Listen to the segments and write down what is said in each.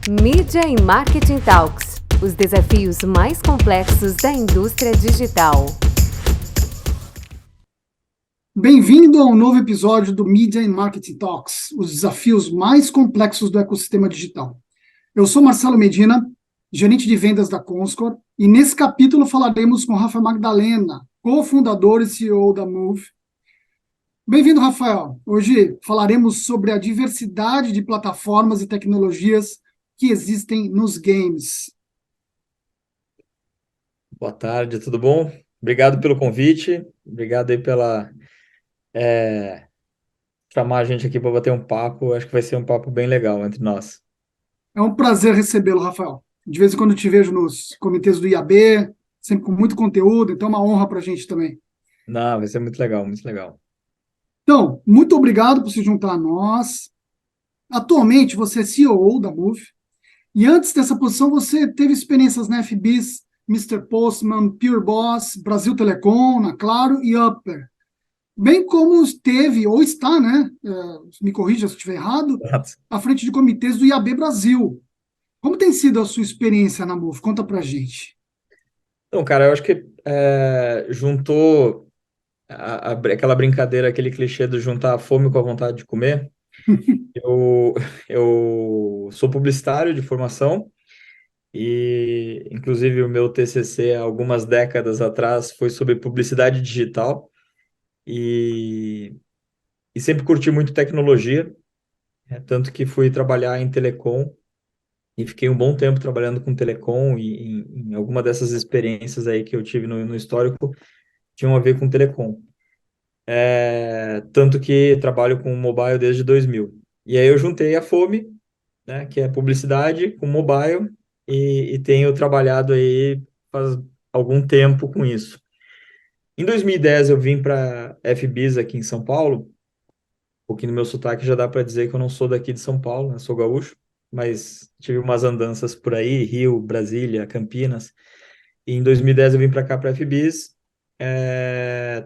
Mídia e Marketing Talks, os desafios mais complexos da indústria digital. Bem-vindo a um novo episódio do Media and Marketing Talks, os desafios mais complexos do ecossistema digital. Eu sou Marcelo Medina, gerente de vendas da Comscore, e nesse capítulo falaremos com Rafael Magdalena, cofundador e CEO da Move. Bem-vindo, Rafael. Hoje falaremos sobre a diversidade de plataformas e tecnologias que existem nos games. Boa tarde, tudo bom? Obrigado pelo convite, obrigado aí pela chamar a gente aqui para bater um papo. Acho que vai ser um papo bem legal entre nós. É um prazer recebê-lo, Rafael. De vez em quando eu te vejo nos comitês do IAB, sempre com muito conteúdo, então é uma honra para a gente também. Não, vai ser muito legal, muito legal. Então, muito obrigado por se juntar a nós. Atualmente, você é CEO da Move, e antes dessa posição, você teve experiências na FBs, Mr. Postman, Pure Boss, Brasil Telecom, na Claro e Upper. Bem como teve, ou está, né? Me corrija se eu estiver errado, à frente de comitês do IAB Brasil. Como tem sido a sua experiência na Move? Conta pra gente. Então, cara, eu acho que juntou aquela brincadeira, aquele clichê do juntar a fome com a vontade de comer. Eu sou publicitário de formação e, inclusive, o meu TCC, há algumas décadas atrás, foi sobre publicidade digital e sempre curti muito tecnologia, tanto que fui trabalhar em telecom e fiquei um bom tempo trabalhando com telecom e em alguma dessas experiências aí que eu tive no histórico tinham a ver com telecom. Tanto que trabalho com mobile desde 2000. E aí eu juntei a fome, né, que é publicidade, com mobile e tenho trabalhado aí faz algum tempo com isso. Em 2010 eu vim para FBIS aqui em São Paulo. Um pouquinho do meu sotaque já dá para dizer que eu não sou daqui de São Paulo, né? Sou gaúcho, mas tive umas andanças por aí, Rio, Brasília, Campinas. E em 2010 eu vim para cá, para a FBIS,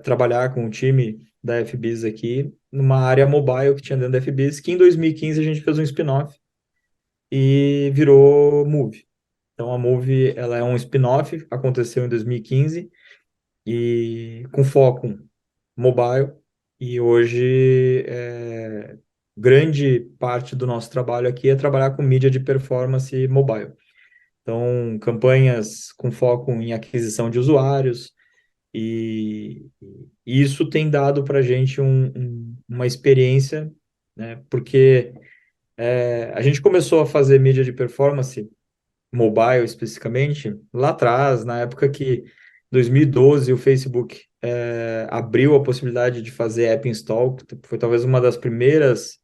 trabalhar com o time da FBIS aqui, numa área mobile que tinha dentro da FBIS, que em 2015 a gente fez um spin-off e virou Move. Então a Move, ela é um spin-off, aconteceu em 2015, e com foco mobile, e hoje grande parte do nosso trabalho aqui é trabalhar com mídia de performance mobile. Então, campanhas com foco em aquisição de usuários, e isso tem dado para a gente uma experiência, né? Porque a gente começou a fazer mídia de performance mobile especificamente lá atrás, na época que 2012 o Facebook abriu a possibilidade de fazer app install, que foi talvez uma das primeiras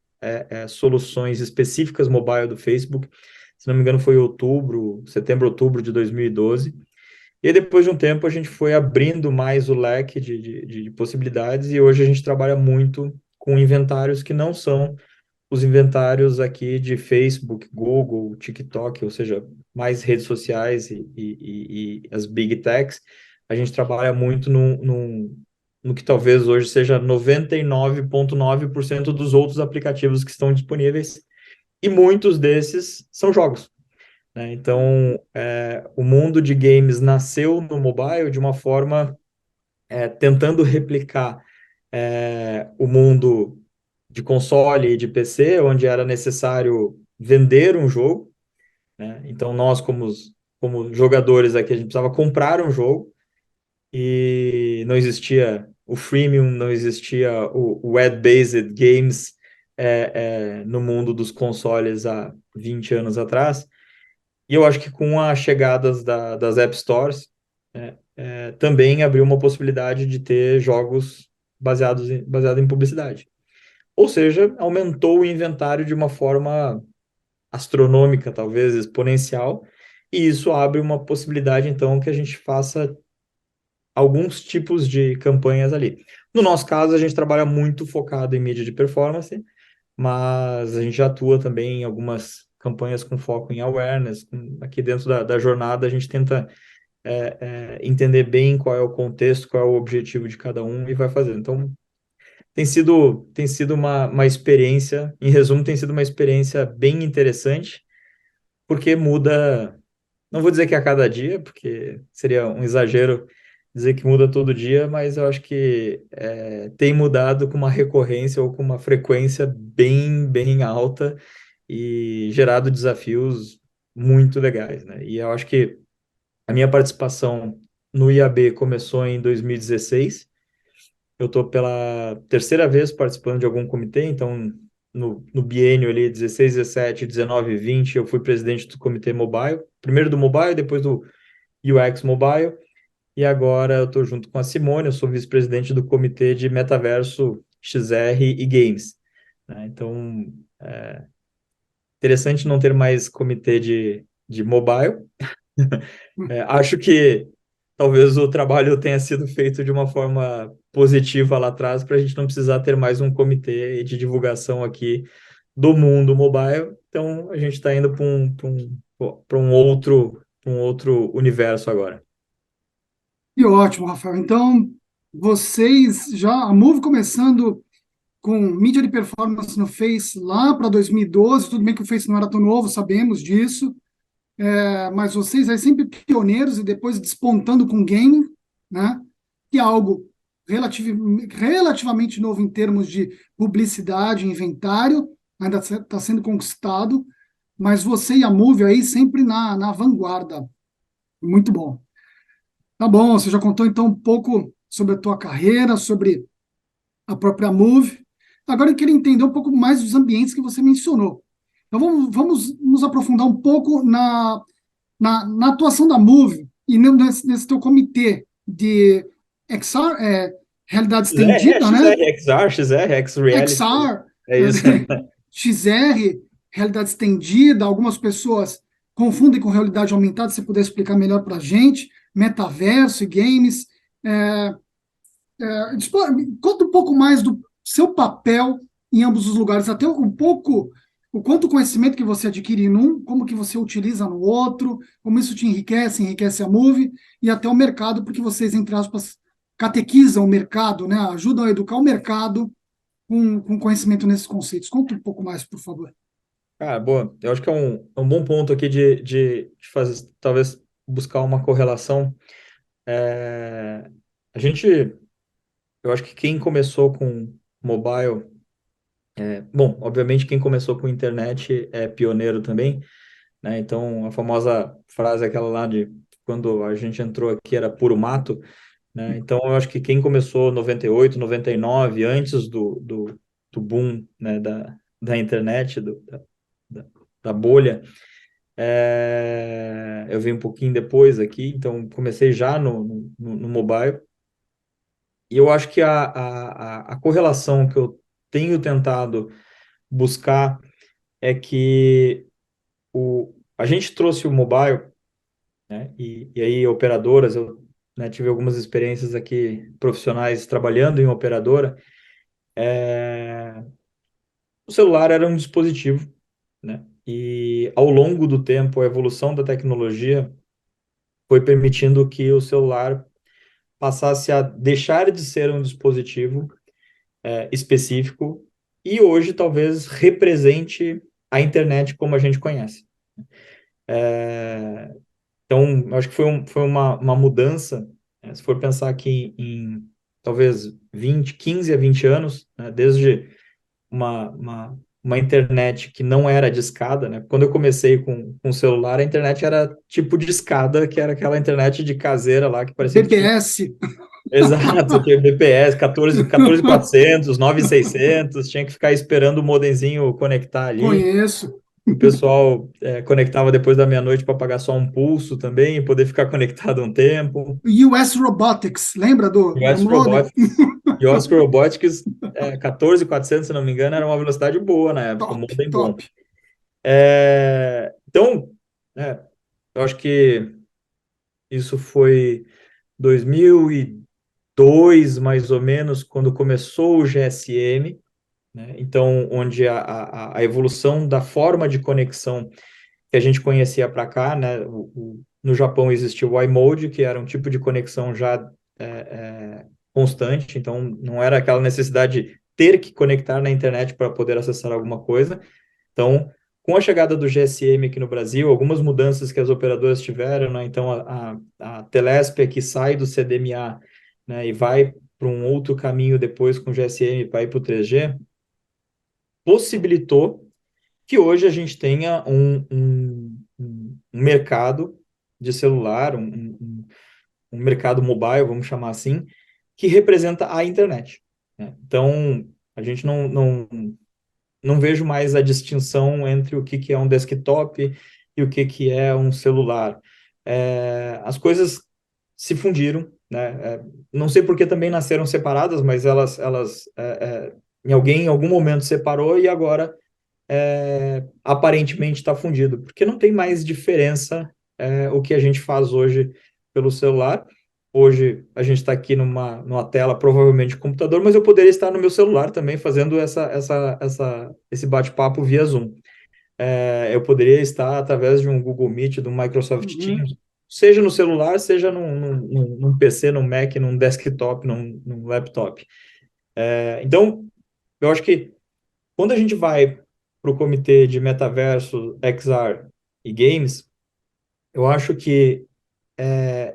soluções específicas mobile do Facebook. Se não me engano, foi setembro, outubro de 2012. E aí, depois de um tempo, a gente foi abrindo mais o leque de possibilidades, e hoje a gente trabalha muito com inventários que não são os inventários aqui de Facebook, Google, TikTok, ou seja, mais redes sociais e as Big Techs. A gente trabalha muito no que talvez hoje seja 99,9% dos outros aplicativos que estão disponíveis, e muitos desses são jogos, né? Então, o mundo de games nasceu no mobile de uma forma tentando replicar o mundo de console e de PC, onde era necessário vender um jogo, né? Então, nós, como jogadores aqui, a gente precisava comprar um jogo, e não existia o freemium, não existia o ad-based games no mundo dos consoles há 20 anos atrás. E eu acho que com a chegada das App Stores, também abriu uma possibilidade de ter jogos baseados em publicidade. Ou seja, aumentou o inventário de uma forma astronômica, talvez exponencial, e isso abre uma possibilidade, então, que a gente faça alguns tipos de campanhas ali. No nosso caso, a gente trabalha muito focado em mídia de performance, mas a gente já atua também em algumas campanhas com foco em awareness. Aqui dentro da jornada, a gente tenta entender bem qual é o contexto, qual é o objetivo de cada um, e vai fazendo. Então, tem sido uma experiência, em resumo, tem sido uma experiência bem interessante, porque muda, não vou dizer que é a cada dia, porque seria um exagero dizer que muda todo dia, mas eu acho que tem mudado com uma recorrência ou com uma frequência bem alta e gerado desafios muito legais, né? E eu acho que a minha participação no IAB começou em 2016. Eu estou pela terceira vez participando de algum comitê, então no biênio ali 16, 17, 19 e 20 eu fui presidente do comitê mobile, primeiro do mobile, depois do UX mobile, e agora eu estou junto com a Simone, eu sou vice-presidente do comitê de metaverso, XR e games, né? Então, interessante não ter mais comitê de mobile. Acho que talvez o trabalho tenha sido feito de uma forma positiva lá atrás, para a gente não precisar ter mais um comitê de divulgação aqui do mundo mobile. Então, a gente está indo para um outro universo agora. E ótimo, Rafael. Então, vocês já, a Move começando com mídia de performance no Face lá para 2012, tudo bem que o Face não era tão novo, sabemos disso, mas vocês aí sempre pioneiros e depois despontando com game, né? Que é algo relativamente novo em termos de publicidade, inventário, ainda está sendo conquistado, mas você e a Move aí sempre na vanguarda. Muito bom. Tá bom, você já contou então um pouco sobre a tua carreira, sobre a própria Move. Agora eu queria entender um pouco mais dos ambientes que você mencionou. Então vamos nos aprofundar um pouco na atuação da Move e nesse teu comitê de XR, realidade estendida, né? XR, X Reality. XR, É isso. XR, realidade estendida, algumas pessoas confundem com realidade aumentada, se você puder explicar melhor para a gente, metaverso e games. Conta um pouco mais do seu papel em ambos os lugares, até um pouco o quanto conhecimento que você adquire em um, como que você utiliza no outro, como isso te enriquece a Move, e até o mercado, porque vocês, entre aspas, catequizam o mercado, né? Ajudam a educar o mercado com conhecimento nesses conceitos. Conta um pouco mais, por favor. Boa. Eu acho que é um bom ponto aqui de fazer, talvez, buscar uma correlação. A gente, eu acho que quem começou com mobile, bom, obviamente quem começou com internet é pioneiro também, né? Então, a famosa frase aquela lá de quando a gente entrou aqui era puro mato, né? Então, eu acho que quem começou 98, 99, antes do boom, né, da internet, da, da bolha, eu vim um pouquinho depois aqui, então comecei já no mobile. E eu acho que a correlação que eu tenho tentado buscar é que a gente trouxe o mobile, né? E aí operadoras, eu, né, tive algumas experiências aqui profissionais trabalhando em operadora. O celular era um dispositivo, né? E ao longo do tempo, a evolução da tecnologia foi permitindo que o celular passasse a deixar de ser um dispositivo específico e hoje talvez represente a internet como a gente conhece. Então, eu acho que foi uma mudança, né? Se for pensar aqui em talvez 15 a 20 anos, né? Desde uma internet que não era de escada, né? Quando eu comecei com o celular, a internet era tipo de escada, que era aquela internet de caseira lá, que parecia que tinha... BPS. Exato, tinha BPS, 14.400, 9.600, tinha que ficar esperando o modemzinho conectar ali. Conheço. O pessoal conectava depois da meia-noite para pagar só um pulso também, e poder ficar conectado um tempo. US Robotics, lembra do US modem? Robotics, US Robotics 14.400, se não me engano, era uma velocidade boa na época, um Top, modem bom. top. Então, eu acho que isso foi 2002, mais ou menos, quando começou o GSM, né? Então, onde a evolução da forma de conexão que a gente conhecia para cá, né? No Japão existia o iMode, que era um tipo de conexão já constante, então não era aquela necessidade de ter que conectar na internet para poder acessar alguma coisa. Então, com a chegada do GSM aqui no Brasil, algumas mudanças que as operadoras tiveram, né? Então, a Telesp que sai do CDMA, né, e vai para um outro caminho depois com o GSM para ir para o 3G, possibilitou que hoje a gente tenha um mercado de celular, um mercado mobile, vamos chamar assim, que representa a internet, né? Então, a gente não vejo mais a distinção entre o que é um desktop e o que é um celular. As coisas se fundiram, né? Não sei por que também nasceram separadas, mas em algum momento separou e agora aparentemente está fundido, porque não tem mais diferença o que a gente faz hoje pelo celular. Hoje a gente está aqui numa tela, provavelmente de computador, mas eu poderia estar no meu celular também fazendo esse bate-papo via Zoom. Eu poderia estar através de um Google Meet, do Microsoft Teams, seja no celular, seja num PC, num Mac, num desktop, num laptop. Então, eu acho que quando a gente vai para o comitê de metaverso, XR e games, eu acho que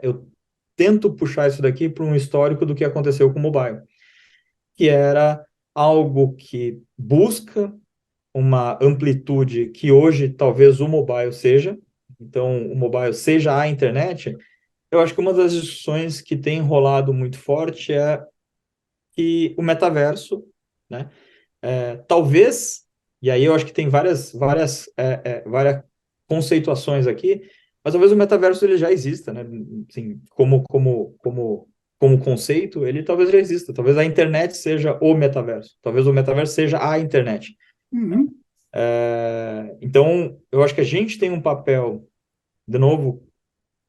eu tento puxar isso daqui para um histórico do que aconteceu com o mobile, que era algo que busca uma amplitude que hoje talvez o mobile seja, então o mobile seja a internet. Eu acho que uma das discussões que tem rolado muito forte é que o metaverso, né, talvez, e aí eu acho que tem várias conceituações aqui, mas talvez o metaverso ele já exista, né? Assim, como conceito, ele talvez já exista. Talvez a internet seja o metaverso. Talvez o metaverso seja a internet. Uhum. Então, eu acho que a gente tem um papel, de novo,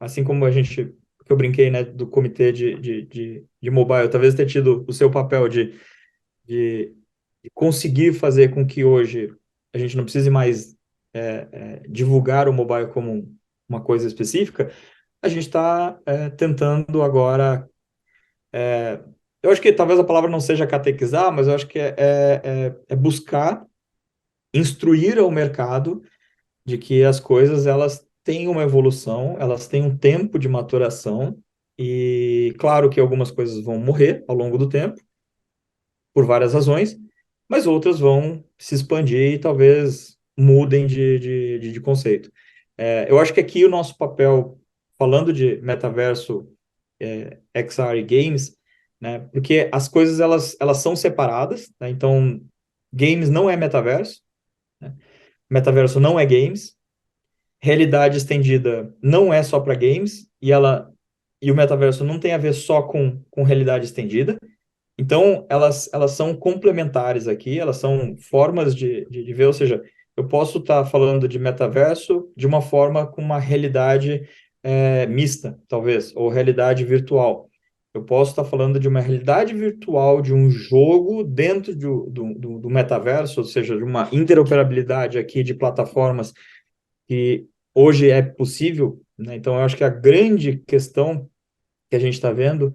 assim como que eu brinquei, né, do comitê de mobile, talvez ter tido o seu papel de conseguir fazer com que hoje a gente não precise mais divulgar o mobile como uma coisa específica, a gente está tentando agora. Eu acho que talvez a palavra não seja catequizar, mas eu acho que é buscar instruir ao mercado de que as coisas elas têm uma evolução, elas têm um tempo de maturação, e claro que algumas coisas vão morrer ao longo do tempo, por várias razões, mas outras vão se expandir e talvez mudem de conceito. Eu acho que aqui o nosso papel, falando de metaverso, XR e games, né, porque as coisas elas são separadas, né, então games não é metaverso, né, metaverso não é games, realidade estendida não é só para games, e o metaverso não tem a ver só com realidade estendida. Então, elas são complementares aqui, elas são formas de ver, ou seja, eu posso estar falando de metaverso de uma forma com uma realidade mista, talvez, ou realidade virtual. Eu posso estar falando de uma realidade virtual de um jogo dentro do metaverso, ou seja, de uma interoperabilidade aqui de plataformas que hoje é possível, né? Então, eu acho que a grande questão que a gente está vendo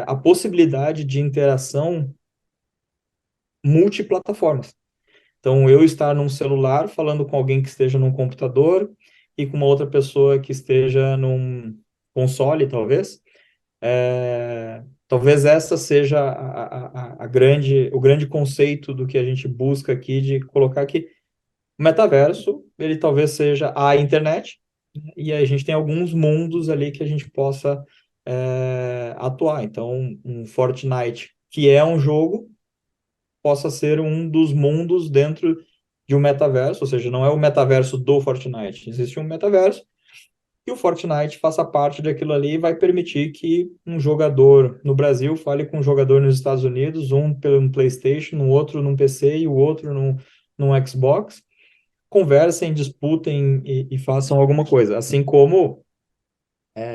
a possibilidade de interação multiplataformas. Então, eu estar num celular falando com alguém que esteja num computador e com uma outra pessoa que esteja num console, talvez. Talvez essa seja o grande conceito do que a gente busca aqui, de colocar que o metaverso, ele talvez seja a internet, né? E aí a gente tem alguns mundos ali que a gente possa atuar. Então, um Fortnite, que é um jogo, possa ser um dos mundos dentro de um metaverso, ou seja, não é o metaverso do Fortnite, existe um metaverso e o Fortnite faça parte daquilo ali e vai permitir que um jogador no Brasil fale com um jogador nos Estados Unidos, um pelo PlayStation, o outro num PC e o outro num Xbox, conversem, disputem e façam alguma coisa. Assim como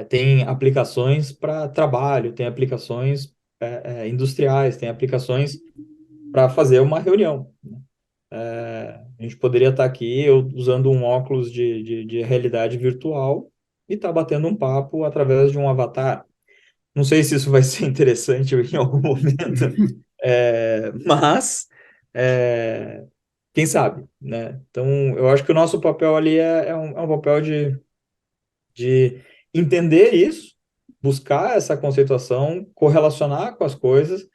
tem aplicações para trabalho, tem aplicações industriais, tem aplicações para fazer uma reunião. A gente poderia estar aqui eu usando um óculos de realidade virtual e estar batendo um papo através de um avatar. Não sei se isso vai ser interessante em algum momento, mas quem sabe, né? Então, eu acho que o nosso papel ali é um papel de entender isso, buscar essa conceituação, correlacionar com as coisas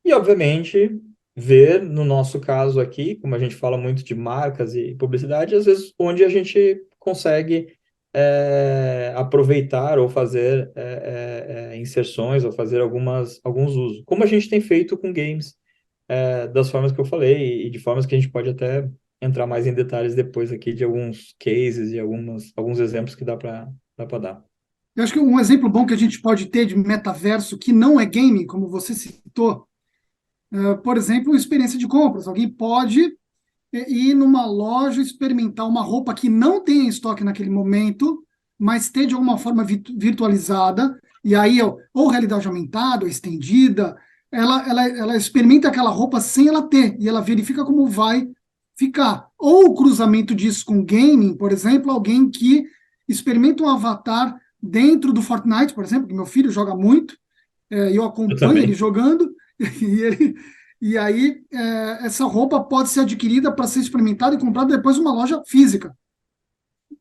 e, obviamente, ver, no nosso caso aqui, como a gente fala muito de marcas e publicidade, às vezes onde a gente consegue aproveitar ou fazer inserções ou fazer alguns usos, como a gente tem feito com games, das formas que eu falei e de formas que a gente pode até entrar mais em detalhes depois aqui de alguns cases e alguns exemplos que dá para dar. Eu acho que um exemplo bom que a gente pode ter de metaverso que não é gaming, como você citou, por exemplo, experiência de compras. Alguém pode ir numa loja experimentar uma roupa que não tem em estoque naquele momento, mas ter de alguma forma virtualizada, e aí ou realidade aumentada, ou estendida, ela experimenta aquela roupa sem ela ter, e ela verifica como vai ficar. Ou o cruzamento disso com gaming, por exemplo, alguém que experimenta um avatar dentro do Fortnite, por exemplo, que meu filho joga muito, eu Eu acompanho ele também. jogando, e aí essa roupa pode ser adquirida para ser experimentada e comprada depois numa loja física,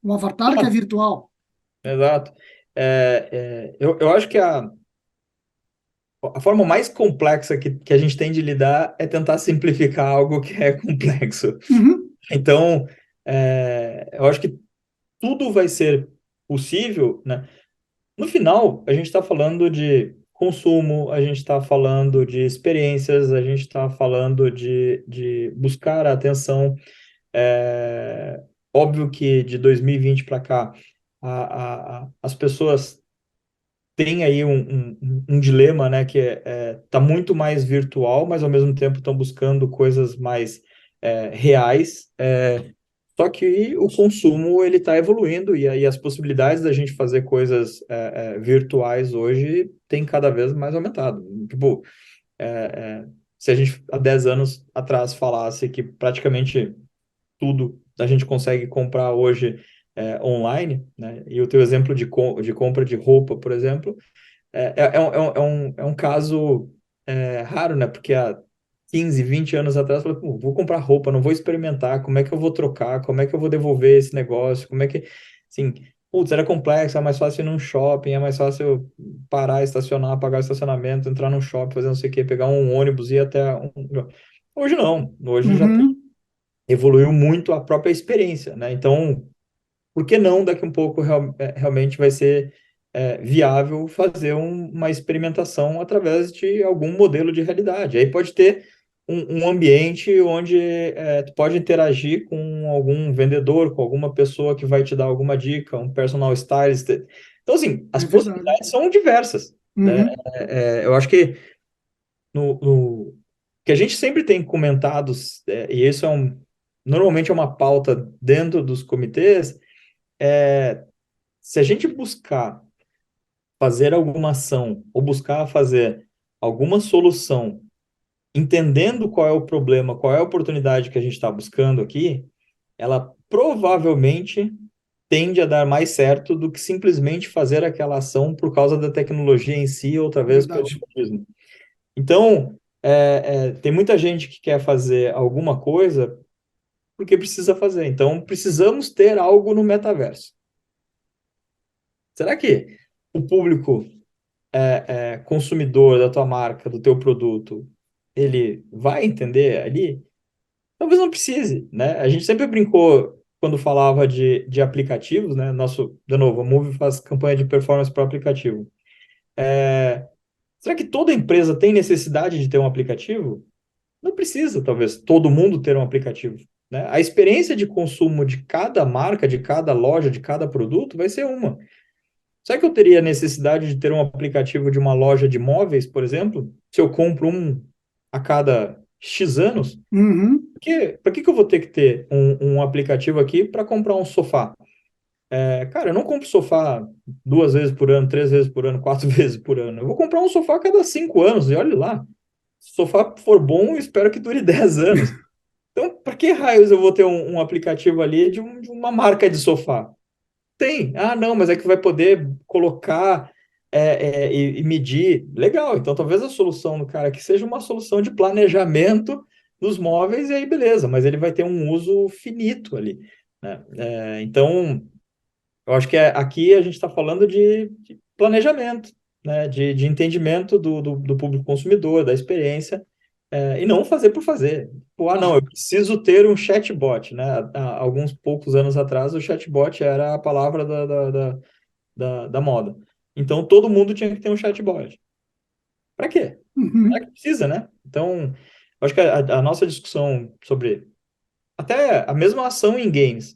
um avatar que é virtual. Exato. Eu acho que a forma mais complexa que a gente tem de lidar é tentar simplificar algo que é complexo. Uhum, Então, eu acho que tudo vai ser possível, né? No final, a gente está falando de consumo, a gente está falando de experiências, a gente está falando de buscar a atenção. É, óbvio que de 2020 para cá, as pessoas têm aí um dilema, né, que tá muito mais virtual, mas ao mesmo tempo estão buscando coisas mais reais. Só que o consumo ele está evoluindo e aí as possibilidades da gente fazer coisas virtuais hoje tem cada vez mais aumentado. Tipo, é, é, se a gente há 10 anos atrás falasse que praticamente tudo a gente consegue comprar hoje online, né? E o teu exemplo de compra de roupa, por exemplo, é um caso raro, né? Porque há 15, 20 anos atrás, eu falei, pô, vou comprar roupa, não vou experimentar, como é que eu vou trocar, como é que eu vou devolver esse negócio, como é que, assim, putz, era complexo, é mais fácil ir num shopping, é mais fácil parar, estacionar, pagar o estacionamento, entrar num shopping, fazer não sei o quê, pegar um ônibus e ir até um... Hoje não, hoje já uhum, evoluiu muito a própria experiência, né? Então, por que não daqui um pouco realmente vai ser viável fazer uma experimentação através de algum modelo de realidade? Aí pode ter um ambiente onde tu pode interagir com algum vendedor, com alguma pessoa que vai te dar alguma dica, um personal stylist. Então, assim, as é verdade. possibilidades são diversas, né? Uhum, Eu acho que no que a gente sempre tem comentado, e isso normalmente é uma pauta dentro dos comitês, se a gente buscar fazer alguma ação ou buscar fazer alguma solução, entendendo qual é o problema, qual é a oportunidade que a gente está buscando aqui, ela provavelmente tende a dar mais certo do que simplesmente fazer aquela ação por causa da tecnologia em si, outra vez pelo verdade. modismo. Então, tem muita gente que quer fazer alguma coisa porque precisa fazer. Então, precisamos ter algo no metaverso. Será que o público consumidor da tua marca, do teu produto, ele vai entender ali? Talvez não precise, né? A gente sempre brincou quando falava de aplicativos, né? De novo, a Move faz campanha de performance para aplicativo. Será que toda empresa tem necessidade de ter um aplicativo? Não precisa, talvez, todo mundo ter um aplicativo, né? A experiência de consumo de cada marca, de cada loja, de cada produto vai ser uma. Será que eu teria necessidade de ter um aplicativo de uma loja de móveis, por exemplo, se eu compro um a cada X anos? Uhum, Para que eu vou ter que ter um aplicativo aqui para comprar um sofá? Cara, eu não compro sofá 2 vezes por ano, 3 vezes por ano, 4 vezes por ano. Eu vou comprar um sofá a cada 5 anos, e olhe lá. Se o sofá for bom, eu espero que dure 10 anos. Então, para que raios eu vou ter um aplicativo ali de uma marca de sofá? Tem. Ah, não, mas é que vai poder colocar e medir. Legal. Então, talvez a solução do cara que seja uma solução de planejamento nos móveis, e aí beleza, mas ele vai ter um uso finito ali, né? Então, eu acho que aqui a gente está falando de planejamento, né? De entendimento do público consumidor, da experiência, e não fazer por fazer. Pô, não, Claro. eu preciso ter um chatbot, né? Há alguns poucos anos atrás, o chatbot era a palavra da moda. Então, todo mundo tinha que ter um chatbot. Para quê? Para que Uhum. precisa, né? Então, eu acho que a nossa discussão sobre até a mesma ação em games,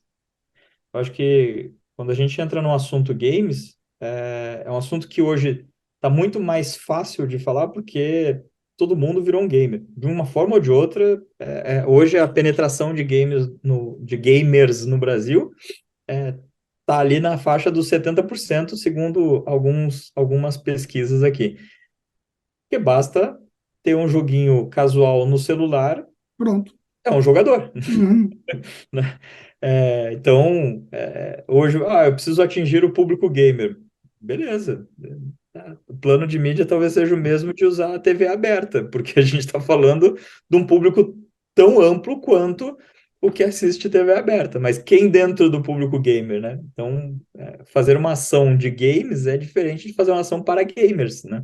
eu acho que quando a gente entra no assunto games, é um assunto que hoje está muito mais fácil de falar porque todo mundo virou um gamer. De uma forma ou de outra, hoje a penetração de gamers no Brasil está ali na faixa dos 70%, segundo algumas pesquisas aqui. Porque basta ter um joguinho casual no celular, Pronto. é um jogador. Uhum. Né? Então, hoje, eu preciso atingir o público gamer. Beleza. O plano de mídia talvez seja o mesmo de usar a TV aberta, porque a gente está falando de um público tão amplo quanto o que assiste TV aberta, mas quem dentro do público gamer, né? Então, fazer uma ação de games é diferente de fazer uma ação para gamers, né?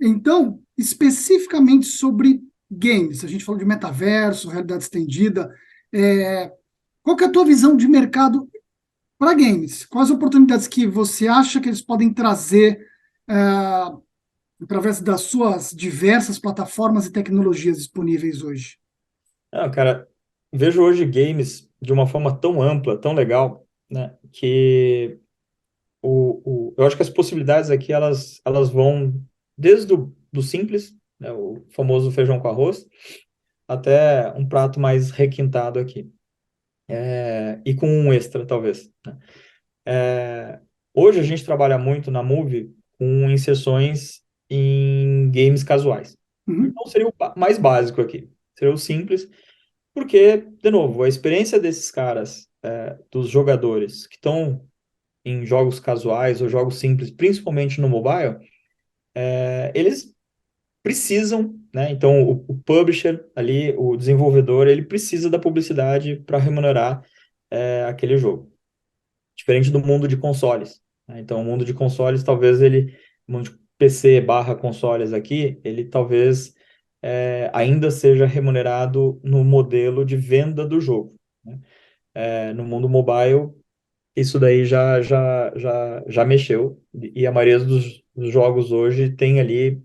Então, especificamente sobre games, a gente falou de metaverso, realidade estendida, é, qual que é a tua visão de mercado para games? Quais as oportunidades que você acha que eles podem trazer através das suas diversas plataformas e tecnologias disponíveis hoje? Cara, vejo hoje games de uma forma tão ampla, tão legal, né, que eu acho que as possibilidades aqui, elas vão desde do simples, né, o famoso feijão com arroz, até um prato mais requintado aqui, e com um extra, talvez, né. Hoje a gente trabalha muito na Move com inserções em games casuais. Uhum, Então seria o mais básico aqui, seria o simples, porque, de novo, a experiência desses caras, dos jogadores que estão em jogos casuais ou jogos simples, principalmente no mobile, eles precisam, né? Então, o publisher ali, o desenvolvedor, ele precisa da publicidade para remunerar aquele jogo. Diferente do mundo de consoles, né? Então, o mundo de consoles, talvez o mundo de PC barra consoles aqui, ele talvez ainda seja remunerado no modelo de venda do jogo, né? No mundo mobile, isso daí já mexeu, e a maioria dos jogos hoje tem ali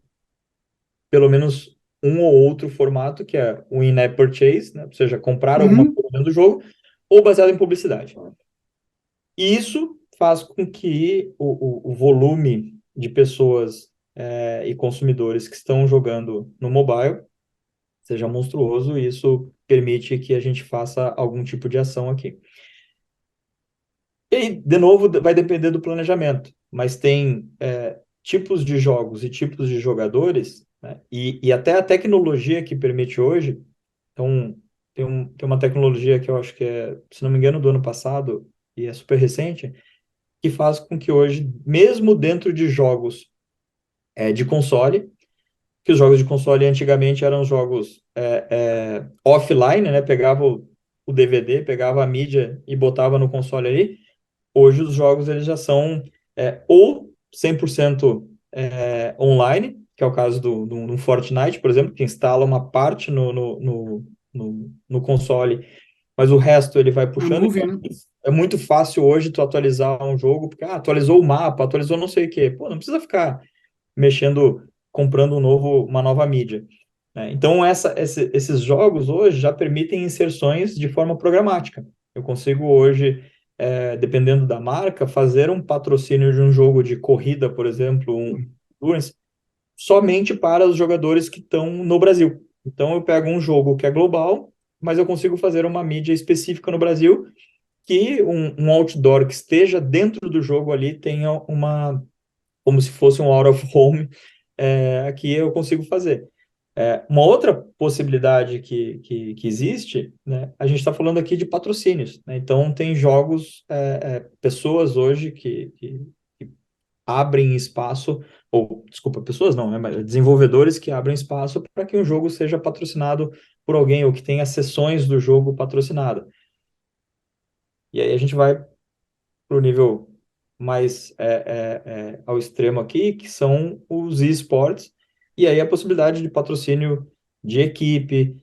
pelo menos um ou outro formato, que é o in-app purchase, né? Ou seja, comprar alguma uhum. coisa dentro do jogo, ou baseado em publicidade. E isso faz com que o volume de pessoas e consumidores que estão jogando no mobile seja monstruoso, e isso permite que a gente faça algum tipo de ação aqui. E aí, de novo, vai depender do planejamento, mas tem tipos de jogos e tipos de jogadores, né? E até a tecnologia que permite hoje. Então, tem uma tecnologia que eu acho que se não me engano, do ano passado, e é super recente, que faz com que hoje, mesmo dentro de jogos de console, que os jogos de console antigamente eram jogos offline, né? Pegava o DVD, pegava a mídia e botava no console ali. Hoje os jogos eles já são ou 100% online, que é o caso do Fortnite, por exemplo, que instala uma parte no console, mas o resto ele vai A puxando. nuvem, Então, né? é muito fácil hoje tu atualizar um jogo, porque atualizou o mapa, atualizou não sei o quê. Pô, não precisa ficar mexendo, comprando uma nova mídia, né? Então, esses jogos hoje já permitem inserções de forma programática. Eu consigo hoje, dependendo da marca, fazer um patrocínio de um jogo de corrida, por exemplo, um endurance, somente para os jogadores que estão no Brasil. Então, eu pego um jogo que é global, mas eu consigo fazer uma mídia específica no Brasil, que um outdoor que esteja dentro do jogo ali tenha como se fosse um out of home, aqui eu consigo fazer. Uma outra possibilidade que existe, né, a gente está falando aqui de patrocínios, né? Então, tem jogos, pessoas hoje que abrem espaço, ou, desculpa, pessoas não, né, mas desenvolvedores que abrem espaço para que um jogo seja patrocinado por alguém, ou que tenha sessões do jogo patrocinada. E aí a gente vai para o nível mais ao extremo aqui, que são os esportes, e aí a possibilidade de patrocínio de equipe.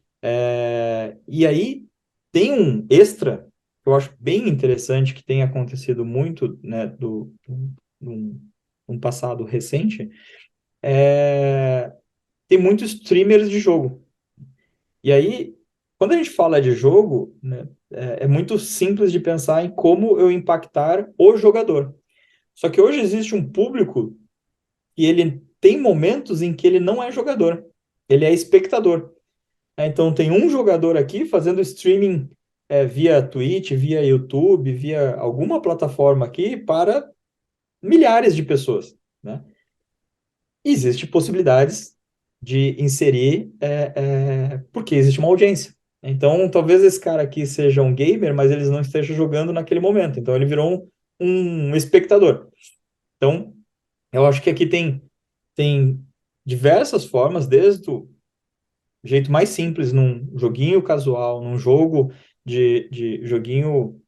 E aí tem um extra que eu acho bem interessante, que tem acontecido muito, né, num, num passado recente, tem muitos streamers de jogo. E aí, quando a gente fala de jogo, né, é muito simples de pensar em como eu impactar o jogador. Só que hoje existe um público e ele tem momentos em que ele não é jogador, ele é espectador. Então, tem um jogador aqui fazendo streaming via Twitch, via YouTube, via alguma plataforma aqui para milhares de pessoas, né? Existem possibilidades de inserir, porque existe uma audiência. Então, talvez esse cara aqui seja um gamer, mas ele não esteja jogando naquele momento. Então, ele virou um espectador. Então, eu acho que aqui tem diversas formas, desde o jeito mais simples, num joguinho casual, num jogo de joguinho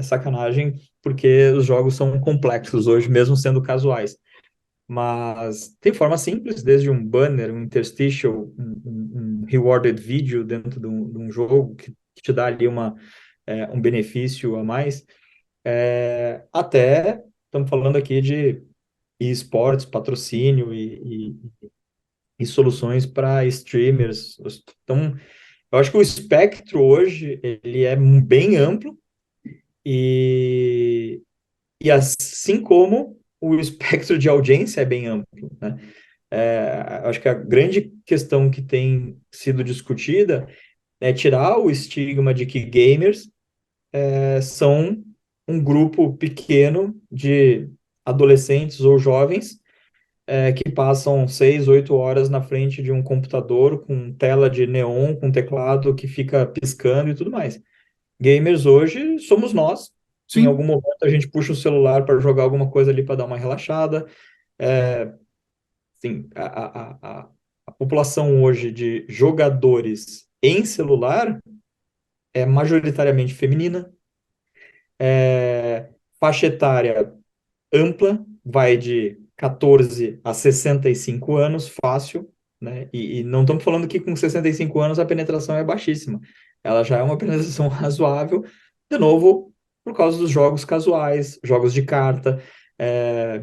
sacanagem, porque os jogos são complexos hoje, mesmo sendo casuais. Mas tem forma simples, desde um banner, um interstitial, um rewarded video dentro de um jogo que te dá ali um benefício a mais, até estamos falando aqui de esportes, patrocínio e soluções para streamers. Então, eu acho que o espectro hoje ele é bem amplo e, e assim como o espectro de audiência é bem amplo, né? Acho que a grande questão que tem sido discutida é tirar o estigma de que gamers são um grupo pequeno de adolescentes ou jovens que passam 6, 8 horas na frente de um computador com tela de neon, com teclado que fica piscando e tudo mais. Gamers hoje somos nós. Em Sim, algum momento a gente puxa o celular para jogar alguma coisa ali para dar uma relaxada. Sim, a população hoje de jogadores em celular é majoritariamente feminina, faixa etária ampla, vai de 14 a 65 anos, fácil, né? E não estamos falando que com 65 anos a penetração é baixíssima. Ela já é uma penetração razoável, de novo, por causa dos jogos casuais, jogos de carta.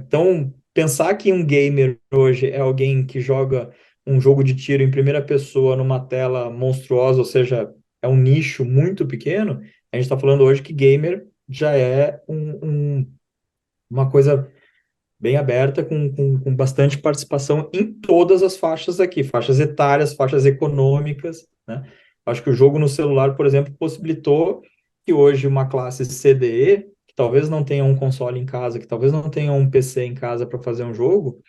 Então, pensar que um gamer hoje é alguém que joga um jogo de tiro em primeira pessoa numa tela monstruosa, ou seja, é um nicho muito pequeno, a gente está falando hoje que gamer já é uma coisa bem aberta, com bastante participação em todas as faixas aqui, faixas etárias, faixas econômicas, né? Acho que o jogo no celular, por exemplo, possibilitou que hoje uma classe CDE, que talvez não tenha um console em casa, que talvez não tenha um PC em casa para fazer um jogo,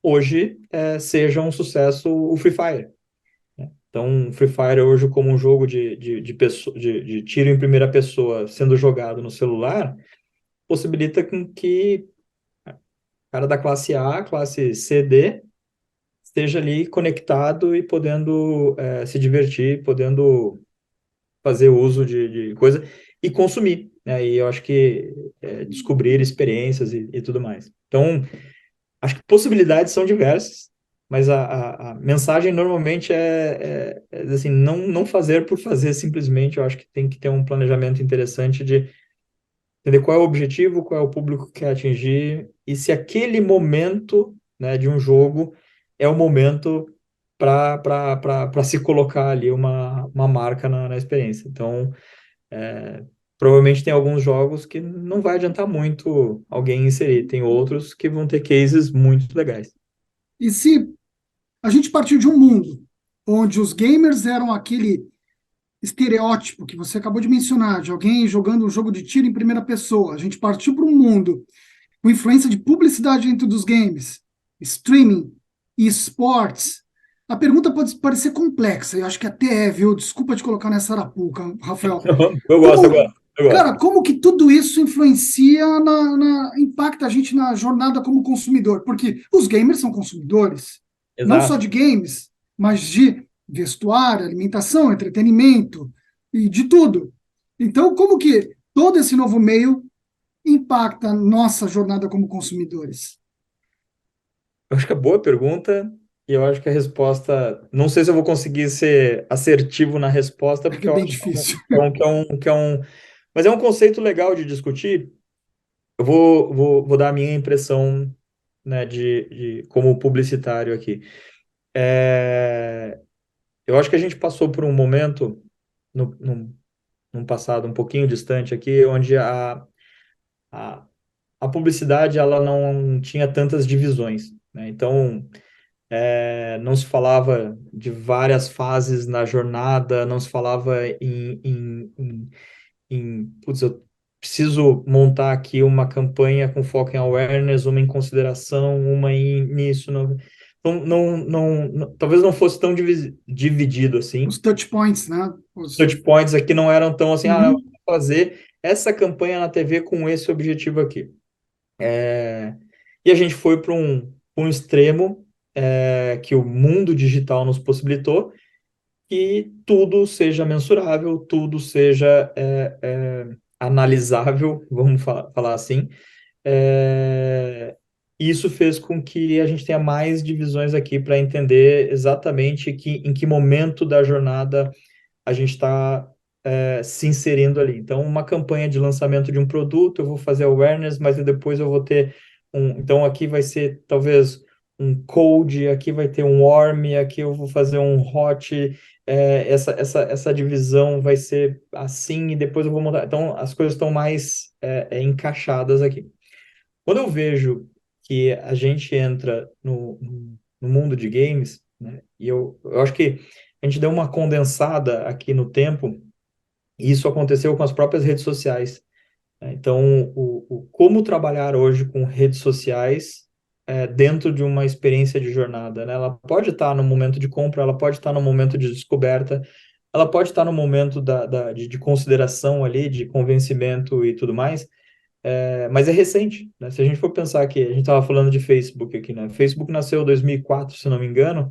hoje seja um sucesso o Free Fire. Então, o Free Fire hoje como um jogo de tiro em primeira pessoa sendo jogado no celular, possibilita com que cara da classe A, classe CD, esteja ali conectado e podendo se divertir, podendo fazer uso de coisa e consumir, né? E eu acho que descobrir experiências e tudo mais. Então, acho que possibilidades são diversas, mas a mensagem normalmente assim, não fazer por fazer simplesmente. Eu acho que tem que ter um planejamento interessante de entender qual é o objetivo, qual é o público que quer atingir, e se aquele momento, né, de um jogo é o momento para se colocar ali uma marca na experiência. Então, provavelmente tem alguns jogos que não vai adiantar muito alguém inserir, tem outros que vão ter cases muito legais. e se a gente partir de um mundo onde os gamers eram aquele estereótipo que você acabou de mencionar, de alguém jogando um jogo de tiro em primeira pessoa, a gente partiu para um mundo com influência de publicidade dentro dos games, streaming e esportes, a pergunta pode parecer complexa, eu acho que até viu? Desculpa te colocar nessa arapuca, Rafael. Eu gosto, eu Como, gosto. Eu Cara, gosto. como que tudo isso influencia impacta a gente na jornada como consumidor? Porque os gamers são consumidores, não só Exato. de games, mas de vestuário, alimentação, entretenimento e de tudo. Então, como que todo esse novo meio impacta a nossa jornada como consumidores? Eu acho que é boa pergunta, e eu acho que a resposta. Não sei se eu vou conseguir ser assertivo na resposta, É porque eu bem acho que difícil. mas é um conceito legal de discutir. Eu vou dar a minha impressão, né, de como publicitário aqui. Eu acho que a gente passou por um momento, no, num, num passado um pouquinho distante aqui, onde a, a publicidade ela não tinha tantas divisões, né? Então, não se falava de várias fases na jornada, não se falava putz, eu preciso montar aqui uma campanha com foco em awareness, uma em consideração, uma nisso. Talvez não fosse tão dividido Os assim. touch points, né? Touch points aqui não eram tão assim, eu Uhum. vou fazer essa campanha na TV com esse objetivo aqui. E a gente foi para um extremo que o mundo digital nos possibilitou, que tudo seja mensurável, tudo seja analisável, vamos falar assim. Isso fez com que a gente tenha mais divisões aqui para entender exatamente em que momento da jornada a gente está se inserindo ali. Então, uma campanha de lançamento de um produto, eu vou fazer awareness, mas depois eu vou ter Então, aqui vai ser talvez um cold, aqui vai ter um warm, aqui eu vou fazer um hot. Essa divisão vai ser assim e depois eu vou montar. Então, as coisas estão mais encaixadas aqui. Quando eu vejo que a gente entra no mundo de games, né, e eu acho que a gente deu uma condensada aqui no tempo, e isso aconteceu com as próprias redes sociais, né? Então, como trabalhar hoje com redes sociais dentro de uma experiência de jornada, né? Ela pode estar no momento de compra, ela pode estar no momento de descoberta, ela pode estar no momento de consideração ali, de convencimento e tudo mais, mas é recente, né? Se a gente for pensar que a gente estava falando de Facebook aqui, né? Facebook nasceu em 2004, se não me engano,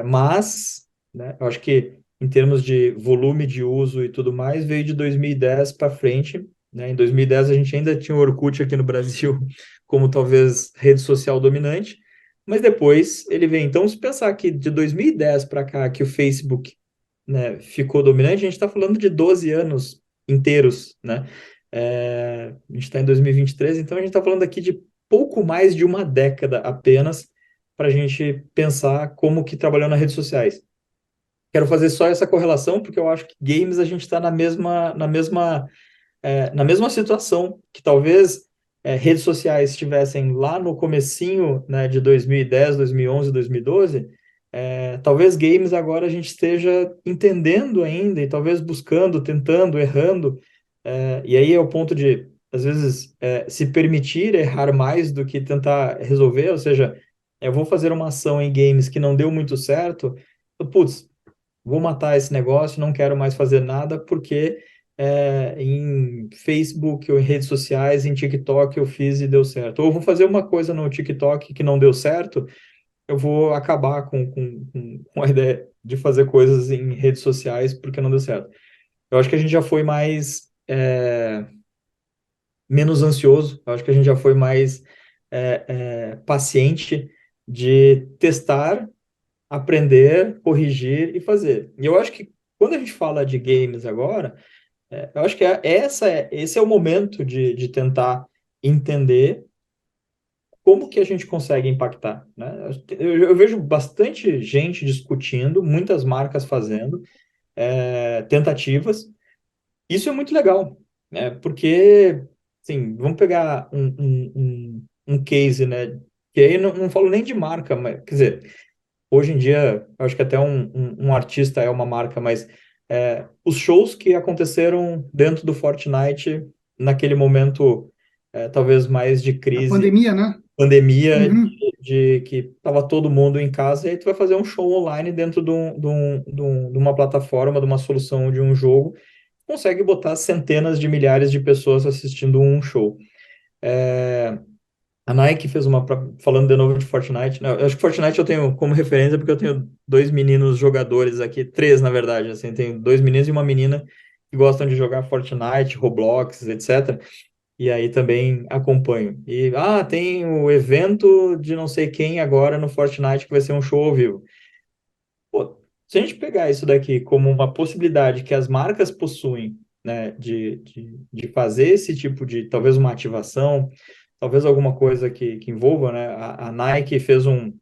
mas, né, eu acho que em termos de volume de uso e tudo mais, veio de 2010 para frente, né? Em 2010 a gente ainda tinha o Orkut aqui no Brasil como talvez rede social dominante, mas depois ele vem. Então, se pensar que de 2010 para cá que o Facebook, né, ficou dominante, a gente está falando de 12 anos inteiros, né? A gente está em 2023, então a gente está falando aqui de pouco mais de uma década apenas para a gente pensar como que trabalhou nas redes sociais. Quero fazer só essa correlação, porque eu acho que games a gente está na mesma situação que talvez redes sociais estivessem lá no comecinho, né, de 2010, 2011, 2012, talvez games agora a gente esteja entendendo ainda e talvez buscando, tentando, errando, e aí é o ponto de, às vezes, se permitir errar mais do que tentar resolver, ou seja, eu vou fazer uma ação em games que não deu muito certo, putz, vou matar esse negócio, não quero mais fazer nada, porque em Facebook ou em redes sociais, em TikTok eu fiz e deu certo. Ou vou fazer uma coisa no TikTok que não deu certo, eu vou acabar com a ideia de fazer coisas em redes sociais porque não deu certo. Eu acho que a gente já foi menos ansioso, eu acho que a gente já foi mais paciente de testar, aprender, corrigir e fazer. E eu acho que quando a gente fala de games agora, eu acho que esse é o momento de tentar entender como que a gente consegue impactar, né? Eu vejo bastante gente discutindo, muitas marcas fazendo tentativas. Isso é muito legal, né? Porque, assim, vamos pegar um case, né? Que aí não falo nem de marca, mas, quer dizer, hoje em dia, eu acho que até um artista é uma marca, mas os shows que aconteceram dentro do Fortnite, naquele momento, talvez mais de A crise, pandemia, né? pandemia, Uhum. de que estava todo mundo em casa, e aí tu vai fazer um show online dentro de uma plataforma, de uma solução de um jogo, consegue botar centenas de milhares de pessoas assistindo um show. A Nike fez falando de novo de Fortnite, né? Eu acho que Fortnite eu tenho como referência porque eu tenho dois meninos jogadores aqui, três na verdade, assim, tenho dois meninos e uma menina que gostam de jogar Fortnite, Roblox, etc. E aí também acompanho. E, tem o evento de não sei quem agora no Fortnite que vai ser um show ao vivo. Pô, se a gente pegar isso daqui como uma possibilidade que as marcas possuem, né, de fazer esse tipo de, talvez uma ativação, talvez alguma coisa que envolva, né, a Nike fez um,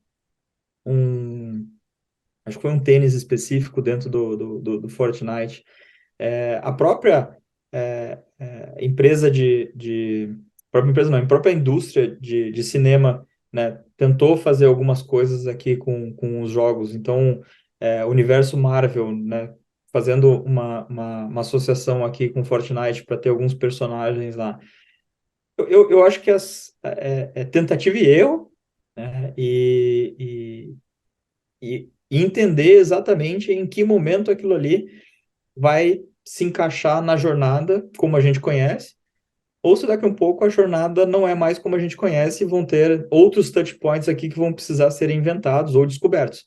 acho que foi um tênis específico dentro do Fortnite. A própria empresa própria empresa não, a própria indústria de cinema, né, tentou fazer algumas coisas aqui com os jogos. Então, o universo Marvel, né, fazendo uma associação aqui com Fortnite para ter alguns personagens lá. Eu acho que é tentativa e erro, né, e entender exatamente em que momento aquilo ali vai se encaixar na jornada como a gente conhece, ou se daqui a um pouco a jornada não é mais como a gente conhece e vão ter outros touch points aqui que vão precisar ser inventados ou descobertos,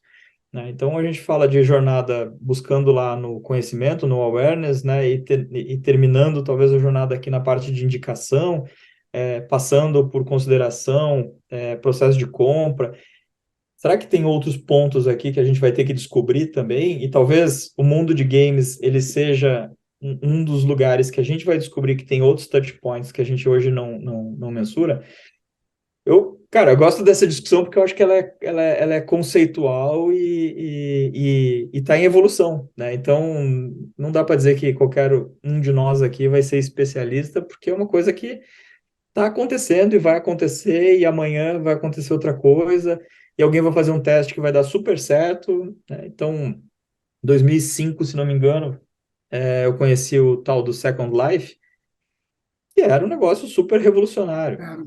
né? Então a gente fala de jornada buscando lá no conhecimento, no awareness, né? E terminando talvez a jornada aqui na parte de indicação, passando por consideração, processo de compra. Será que tem outros pontos aqui que a gente vai ter que descobrir também? E talvez o mundo de games ele seja um dos lugares que a gente vai descobrir que tem outros touch points que a gente hoje não mensura. Cara, eu gosto dessa discussão porque eu acho que ela é conceitual e está em evolução, né? Então, não dá para dizer que qualquer um de nós aqui vai ser especialista, porque é uma coisa que está acontecendo e vai acontecer, e amanhã vai acontecer outra coisa, e alguém vai fazer um teste que vai dar super certo, né? Então, 2005, se não me engano, eu conheci o tal do Second Life, que era um negócio super revolucionário. Cara,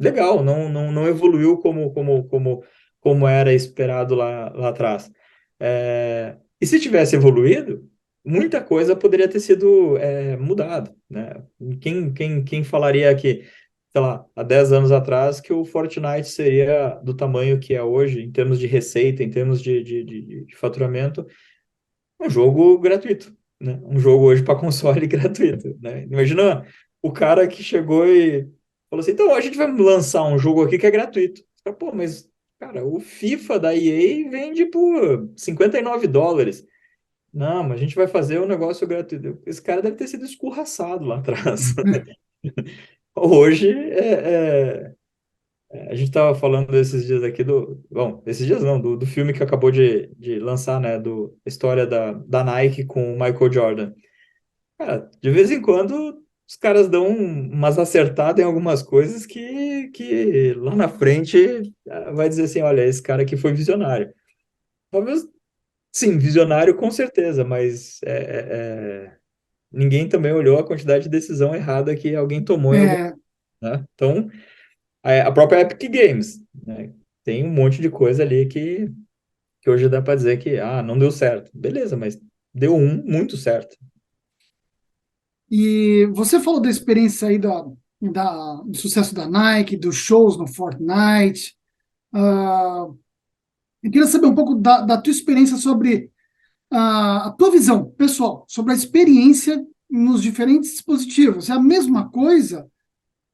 Legal, não evoluiu como era esperado lá atrás. E se tivesse evoluído, muita coisa poderia ter sido mudada, né? Quem falaria que, sei lá, há 10 anos atrás, que o Fortnite seria do tamanho que é hoje, em termos de receita, em termos de faturamento, um jogo gratuito, né? Um jogo hoje para console gratuito, né? Imagina o cara que chegou e falou assim, então a gente vai lançar um jogo aqui que é gratuito. Você fala, pô, mas, cara, o FIFA da EA vende por US$ 59. Não, mas a gente vai fazer um negócio gratuito. Esse cara deve ter sido escorraçado lá atrás. Hoje, a gente estava falando esses dias aqui Bom, esses dias não, do filme que acabou de lançar, né? A história da Nike com o Michael Jordan. Cara, de vez em quando os caras dão umas acertadas em algumas coisas que lá na frente vai dizer assim: olha, esse cara aqui foi visionário. Talvez, sim, visionário com certeza, mas ninguém também olhou a quantidade de decisão errada que alguém tomou em algum. é, Né? Então, a própria Epic Games, né? Tem um monte de coisa ali que hoje dá para dizer que não deu certo. Beleza, mas deu muito certo. e você falou da experiência aí do sucesso da Nike, dos shows no Fortnite. Ah, eu queria saber um pouco da tua experiência sobre a tua visão pessoal, sobre a experiência nos diferentes dispositivos. É a mesma coisa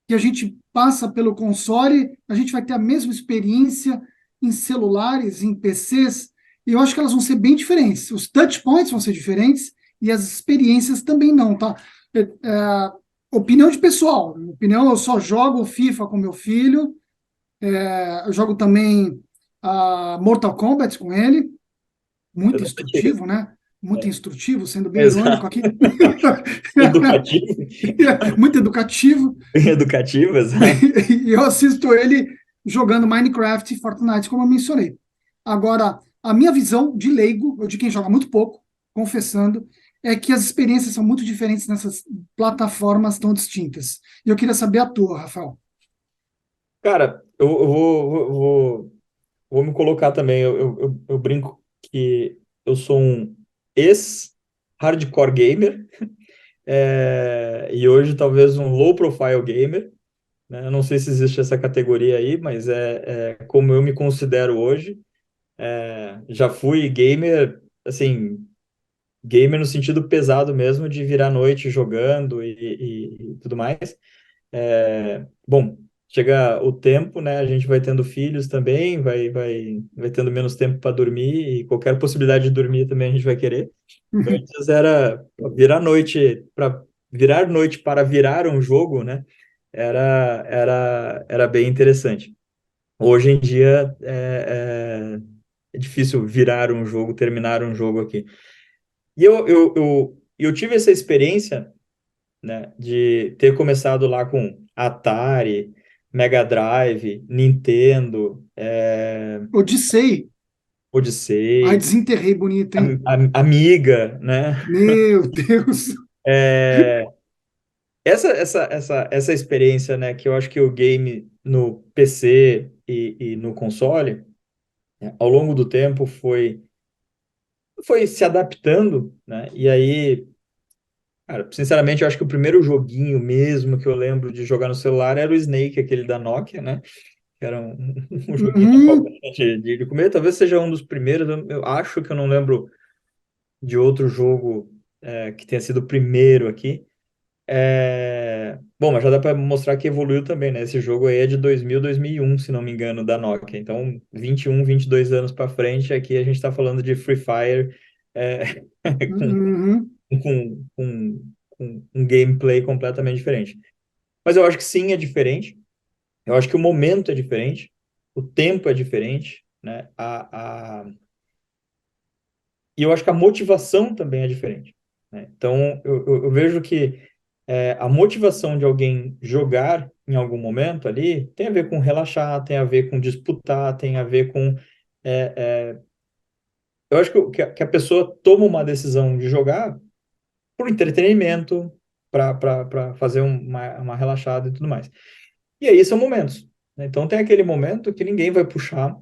que a gente passa pelo console, a gente vai ter a mesma experiência em celulares, em PCs, e eu acho que elas vão ser bem diferentes. Os touch points vão ser diferentes e as experiências também não, tá? Opinião de pessoal. Opinião, eu só jogo FIFA com meu filho, eu jogo também Mortal Kombat com ele, É muito das antigas. instrutivo, né? Muito É. instrutivo, sendo bem irônico Exato. aqui. Educativo. Muito educativo. Educativo, exato. E eu assisto ele jogando Minecraft e Fortnite, como eu mencionei. Agora, a minha visão de leigo, ou de quem joga muito pouco, confessando, é que as experiências são muito diferentes nessas plataformas tão distintas. E eu queria saber a tua, Rafael. Cara, eu vou me colocar também. Eu brinco que eu sou um ex hardcore gamer, e hoje talvez um low profile gamer, né? Eu não sei se existe essa categoria aí, mas é como eu me considero hoje. Já fui gamer, assim, gamer no sentido pesado mesmo, de virar a noite jogando e tudo mais. Bom, chega o tempo, né? A gente vai tendo filhos também, vai tendo menos tempo para dormir, e qualquer possibilidade de dormir também a gente vai querer. Antes era virar noite para virar um jogo, né? Era bem interessante. Hoje em dia é difícil virar um jogo, terminar um jogo aqui. E eu tive essa experiência, né, de ter começado lá com Atari, Mega Drive, Nintendo, Odyssey. Ai, Odyssey, desenterrei bonito, hein? Amiga, né? Meu Deus. É, essa experiência, né, que eu acho que o game no PC e no console, né, ao longo do tempo foi se adaptando, né? E aí, cara, sinceramente, eu acho que o primeiro joguinho mesmo que eu lembro de jogar no celular era o Snake, aquele da Nokia, né? Que era um joguinho Uhum. de comer. Talvez seja um dos primeiros. Eu acho que eu não lembro de outro jogo que tenha sido o primeiro aqui. Bom, mas já dá para mostrar que evoluiu também, né? Esse jogo aí é de 2001, se não me engano, da Nokia. Então, 21, 22 anos para frente, aqui a gente está falando de Free Fire, é, com, Uhum. com um gameplay completamente diferente. Mas eu acho que sim, é diferente. Eu acho que o momento é diferente, o tempo é diferente, né? E eu acho que a motivação também é diferente, né? Então, eu vejo que a motivação de alguém jogar em algum momento ali tem a ver com relaxar, tem a ver com disputar, tem a ver com. é, é, eu acho que a pessoa toma uma decisão de jogar por entretenimento, para fazer uma relaxada e tudo mais. E aí são momentos, né? Então tem aquele momento que ninguém vai puxar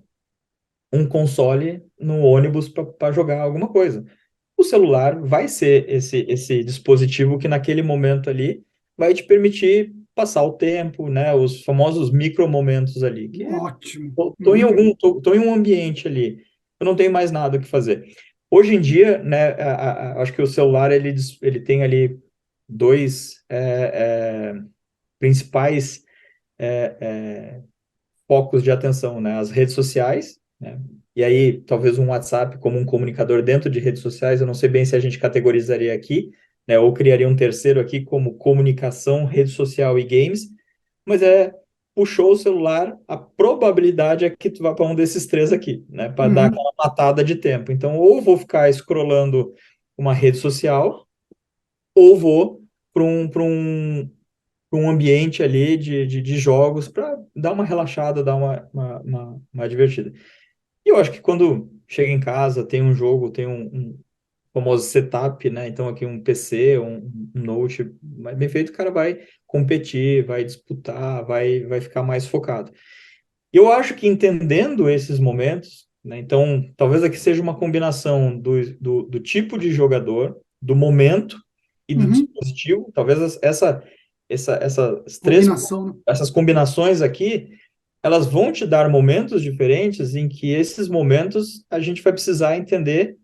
um console no ônibus para jogar alguma coisa. O celular vai ser esse dispositivo que naquele momento ali vai te permitir passar o tempo, né? Os famosos micro momentos ali, que Ótimo. tô em Uhum. tô em um ambiente ali, eu não tenho mais nada o que fazer. Hoje em dia, né? Acho que o celular ele tem ali dois principais focos de atenção, né? As redes sociais, né? E aí, talvez um WhatsApp como um comunicador dentro de redes sociais, eu não sei bem se a gente categorizaria aqui, né? Ou criaria um terceiro aqui como comunicação, rede social e games, mas puxou o celular, a probabilidade é que tu vá para um desses três aqui, né? Para dar Uhum. aquela matada de tempo. Então, ou vou ficar scrollando uma rede social, ou vou para um ambiente ali de jogos para dar uma relaxada, dar uma divertida. E eu acho que quando chega em casa, tem um jogo, tem um famoso setup, né? Então aqui um PC, um Note mais bem feito, o cara vai competir, vai disputar, vai ficar mais focado. E eu acho que entendendo esses momentos, né? Então talvez aqui seja uma combinação do tipo de jogador, do momento e do Uhum. dispositivo. Talvez essas Combinação, né? essas combinações aqui, elas vão te dar momentos diferentes em que esses momentos a gente vai precisar entender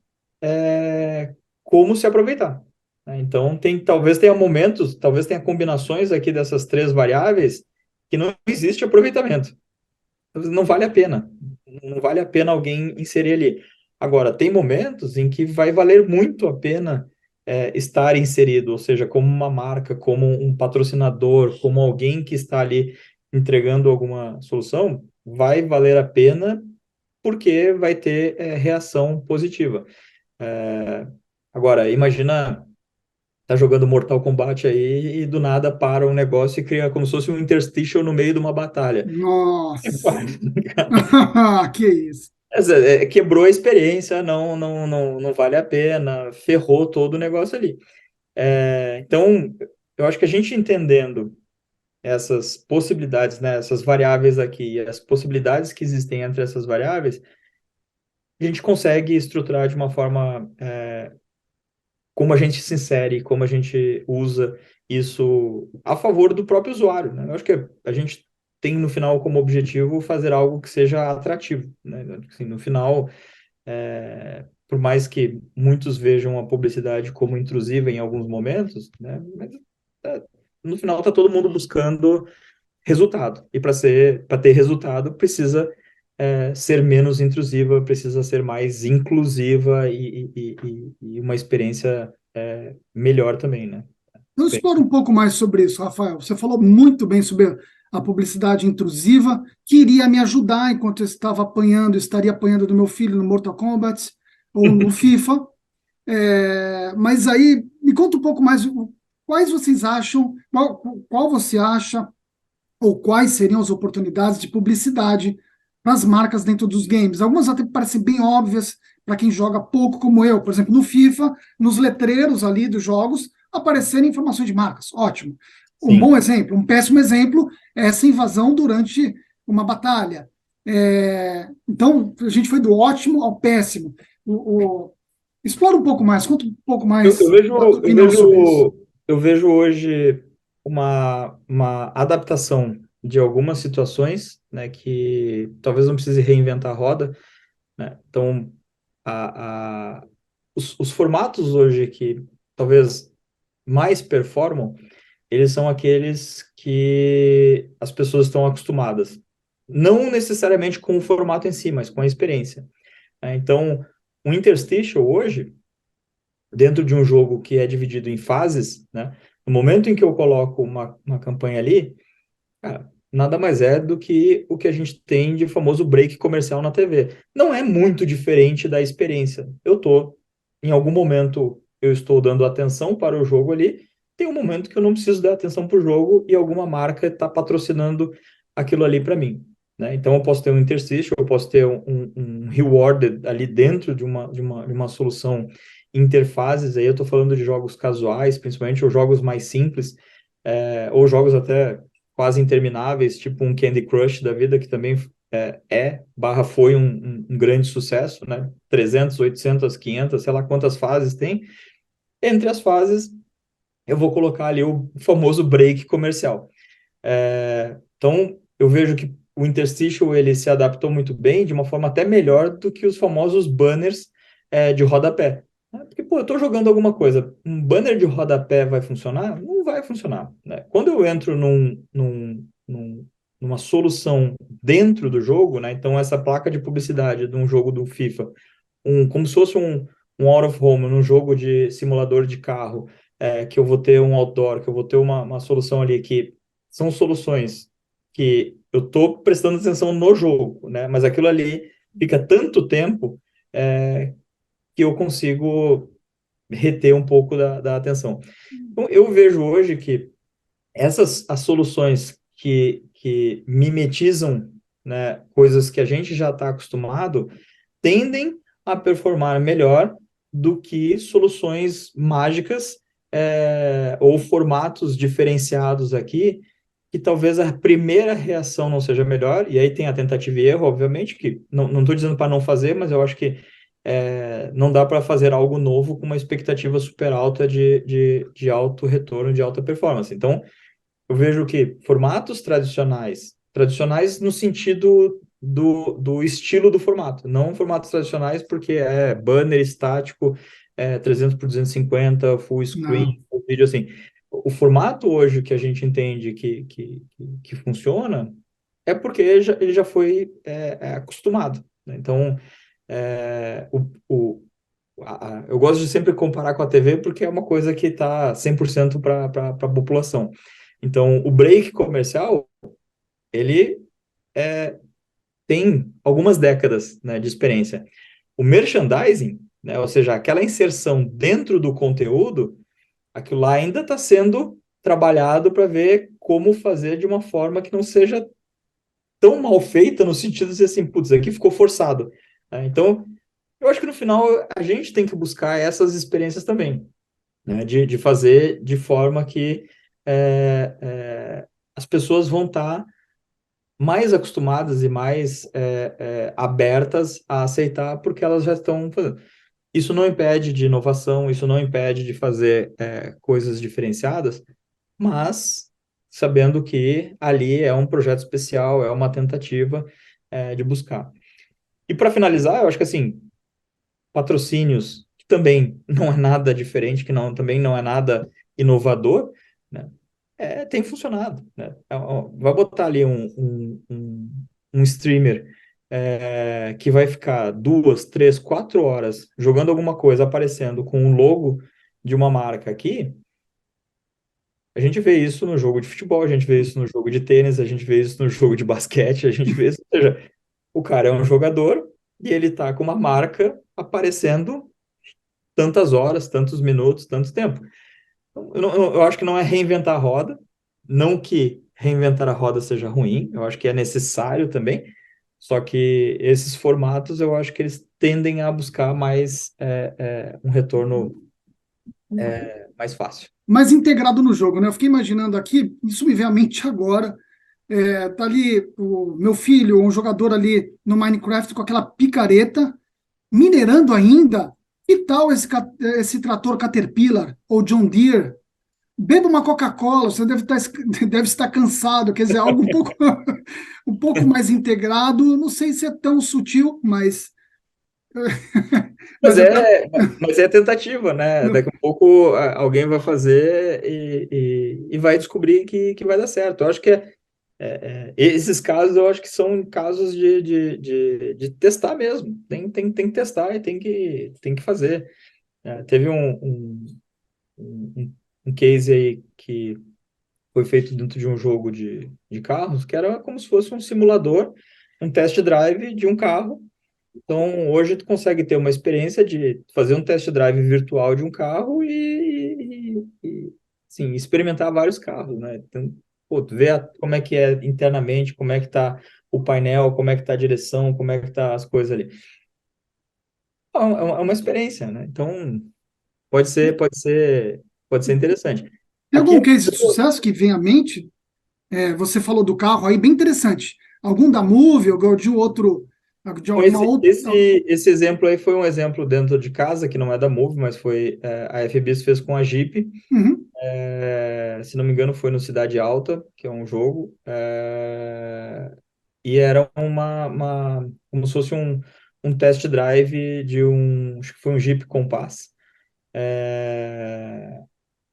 como se aproveitar, né? Então, talvez tenha momentos, talvez tenha combinações aqui dessas três variáveis que não existe aproveitamento. Não vale a pena. Não vale a pena alguém inserir ali. Agora, tem momentos em que vai valer muito a pena estar inserido, ou seja, como uma marca, como um patrocinador, como alguém que está ali entregando alguma solução, vai valer a pena porque vai ter reação positiva. É, Agora, imagina tá jogando Mortal Kombat aí e do nada para um negócio e cria como se fosse um interstitial no meio de uma batalha. Nossa. Que isso. Quebrou a experiência, não vale a pena, ferrou todo o negócio ali. Então, eu acho que a gente entendendo essas possibilidades, né, essas variáveis aqui, e as possibilidades que existem entre essas variáveis, a gente consegue estruturar de uma forma como a gente se insere, como a gente usa isso a favor do próprio usuário, né? Eu acho que a gente tem no final como objetivo fazer algo que seja atrativo, né? Assim, no final, por mais que muitos vejam a publicidade como intrusiva em alguns momentos, né? Mas no final está todo mundo buscando resultado. E para ter resultado, precisa ser menos intrusiva, precisa ser mais inclusiva e uma experiência melhor também, né? Então, explora um pouco mais sobre isso, Rafael. Você falou muito bem sobre a publicidade intrusiva, que iria me ajudar enquanto eu estava apanhando, estaria apanhando do meu filho no Mortal Kombat ou no FIFA. Mas aí, me conta um pouco mais, quais vocês acham, qual você acha, ou quais seriam as oportunidades de publicidade para as marcas dentro dos games? Algumas até parecem bem óbvias para quem joga pouco, como eu. Por exemplo, no FIFA, nos letreiros ali dos jogos, aparecerem informações de marcas. Ótimo. Um Sim. bom exemplo, um péssimo exemplo é essa invasão durante uma batalha. Então, a gente foi do ótimo ao péssimo. Explora um pouco mais, conta um pouco Eu, eu mais vejo, da tua eu opinião sobre isso. vejo, eu vejo hoje uma adaptação de algumas situações, né, que talvez não precise reinventar a roda, né? Então, os formatos hoje que talvez mais performam, eles são aqueles que as pessoas estão acostumadas. Não necessariamente com o formato em si, mas com a experiência, né? Então, o interstitial hoje, dentro de um jogo que é dividido em fases, né? No momento em que eu coloco uma campanha ali, cara, nada mais é do que o que a gente tem de famoso break comercial na TV. Não é muito diferente da experiência. Em algum momento, eu estou dando atenção para o jogo ali, tem um momento que eu não preciso dar atenção para o jogo e alguma marca está patrocinando aquilo ali para mim, né? Então, eu posso ter um interstitial, eu posso ter um rewarded ali dentro de uma solução interfaces. Aí eu estou falando de jogos casuais, principalmente, ou jogos mais simples, ou jogos até quase intermináveis, tipo um Candy Crush da vida, que também foi um grande sucesso, né? 300, 800, 500, sei lá quantas fases tem. Entre as fases, eu vou colocar ali o famoso break comercial. Então, eu vejo que o Interstitial ele se adaptou muito bem, de uma forma até melhor do que os famosos banners de rodapé. Porque, pô, eu estou jogando alguma coisa, um banner de rodapé vai funcionar? Não vai funcionar, né? Quando eu entro numa solução dentro do jogo, né? Então, essa placa de publicidade de um jogo do FIFA, como se fosse um out of home, num jogo de simulador de carro, que eu vou ter um outdoor, que eu vou ter uma solução ali que são soluções que eu estou prestando atenção no jogo, né? Mas aquilo ali fica tanto tempo que eu consigo reter um pouco da atenção. Então, eu vejo hoje que as soluções que mimetizam, né, coisas que a gente já está acostumado, tendem a performar melhor do que soluções mágicas ou formatos diferenciados aqui, que talvez a primeira reação não seja melhor, e aí tem a tentativa e erro, obviamente, que não estou dizendo para não fazer, mas eu acho que não dá para fazer algo novo com uma expectativa super alta de alto retorno, de alta performance. Então, eu vejo que formatos tradicionais no sentido do estilo do formato, não formatos tradicionais porque é banner estático, 300 por 250, full screen, Não. full vídeo, assim. O formato hoje que a gente entende que funciona é porque ele já foi acostumado, né? Então, é, o, o, eu gosto de sempre comparar com a TV porque é uma coisa que está 100% para a população. Então, o break comercial, ele tem algumas décadas, né, de experiência. O merchandising, né, ou seja, aquela inserção dentro do conteúdo, aquilo lá ainda está sendo trabalhado para ver como fazer de uma forma que não seja tão mal feita no sentido de dizer assim, putz, aqui ficou forçado, né? Então, eu acho que no final a gente tem que buscar essas experiências também, né, de fazer de forma que as pessoas vão estar mais acostumadas e mais abertas a aceitar porque elas já estão fazendo. Isso não impede de inovação, isso não impede de fazer coisas diferenciadas, mas sabendo que ali é um projeto especial, é uma tentativa de buscar. E para finalizar, eu acho que assim, patrocínios, que também não é nada diferente, também não é nada inovador, né? Tem funcionado, né? Vai botar ali um streamer que vai ficar 2, 3, 4 horas jogando alguma coisa, aparecendo com um logo de uma marca aqui. A gente vê isso no jogo de futebol, a gente vê isso no jogo de tênis, a gente vê isso no jogo de basquete, a gente vê isso, ou seja, o cara é um jogador e ele tá com uma marca aparecendo tantas horas, tantos minutos, tanto tempo. Então, eu acho que não é reinventar a roda, não que reinventar a roda seja ruim, eu acho que é necessário também, só que esses formatos eu acho que eles tendem a buscar mais um retorno mais fácil. Mais integrado no jogo, né? Eu fiquei imaginando aqui, isso me veio à mente agora. Tá ali o meu filho, um jogador ali no Minecraft com aquela picareta, minerando ainda. Que tal esse trator Caterpillar ou John Deere? Beba uma Coca-Cola, você deve estar cansado, quer dizer, algo um pouco, um pouco mais integrado. Não sei se é tão sutil, mas, Mas mas até. mas é tentativa, né? Daqui a pouco alguém vai fazer e vai descobrir que vai dar certo. Eu acho que esses casos eu acho que são casos de testar mesmo. Tem que testar e tem que fazer. Teve um, um case aí que foi feito dentro de um jogo de carros, que era como se fosse um simulador, um test drive de um carro. Então, hoje tu consegue ter uma experiência de fazer um test drive virtual de um carro sim, experimentar vários carros, né? Então, pô, tu vê como é que é internamente, como é que tá o painel, como é que tá a direção, como é que tá as coisas ali. É uma experiência, né? Então, pode ser interessante. Tem Aqui, algum case de sucesso que vem à mente? Você falou do carro aí, bem interessante. Algum da Move ou de outro, de Bom, alguma outra. esse exemplo aí foi um exemplo dentro de casa, que não é da Move, mas foi a FBIS fez com a Jeep. Uhum. Se não me engano, foi no Cidade Alta, que é um jogo. E era como se fosse um test drive acho que foi um Jeep Compass.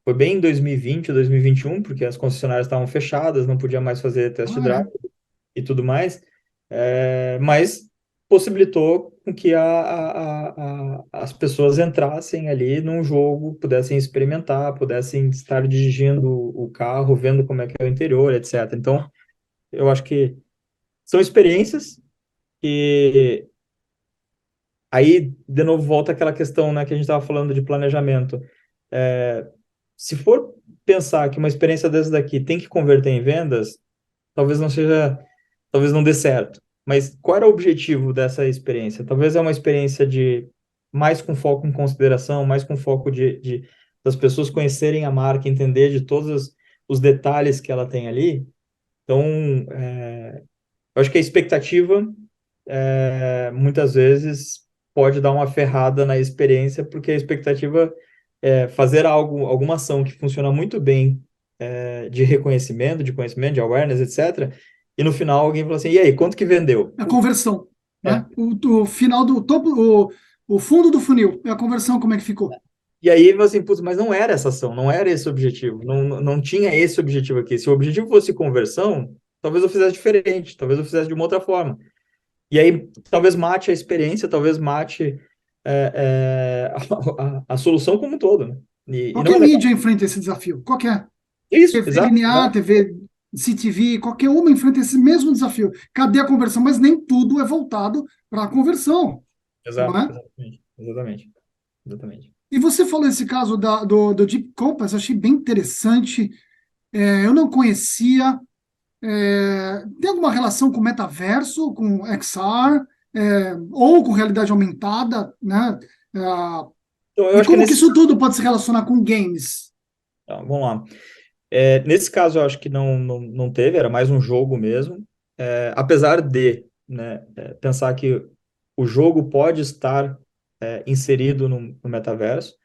Foi bem em 2020, 2021, porque as concessionárias estavam fechadas, não podia mais fazer test Ah, drive é. e tudo mais, mas possibilitou com que as pessoas entrassem ali num jogo, pudessem experimentar, pudessem estar dirigindo o carro, vendo como é que é o interior, etc. Então, eu acho que são experiências e aí, de novo, volta aquela questão, né, que a gente estava falando de planejamento. Se for pensar que uma experiência dessa daqui tem que converter em vendas, talvez não seja, talvez não dê certo. Mas qual era o objetivo dessa experiência? Talvez é uma experiência de mais com foco em consideração, mais com foco das pessoas conhecerem a marca, entender de todos os detalhes que ela tem ali. Então, eu acho que a expectativa muitas vezes pode dar uma ferrada na experiência, porque a expectativa é fazer alguma ação que funciona muito bem de reconhecimento, de conhecimento, de awareness, etc. E no final alguém fala assim, e aí, quanto que vendeu? A conversão, É. né? O final do topo, o fundo do funil, é a conversão, como é que ficou? E aí, fala assim, putz, mas não era essa ação, não era esse o objetivo, não tinha esse objetivo aqui. Se o objetivo fosse conversão, talvez eu fizesse diferente, talvez eu fizesse de uma outra forma. E aí, talvez mate a experiência, talvez mate a solução como um todo, né? E não Qualquer é legal. mídia enfrenta esse desafio, qualquer. Isso, TV exato, linear, exato, TV CTV, qualquer uma enfrenta esse mesmo desafio. Cadê a conversão? Mas nem tudo é voltado para a conversão, não exato, é? exatamente. E você falou esse caso do Deep Compass, achei bem interessante. Eu não conhecia. Tem alguma relação com metaverso, com XR, ou com realidade aumentada, né? Então, eu E acho que como que nesse, isso tudo pode se relacionar com games? então, vamos lá. Nesse caso, eu acho que não teve, era mais um jogo mesmo. Apesar de, né, pensar que o jogo pode estar inserido no metaverso.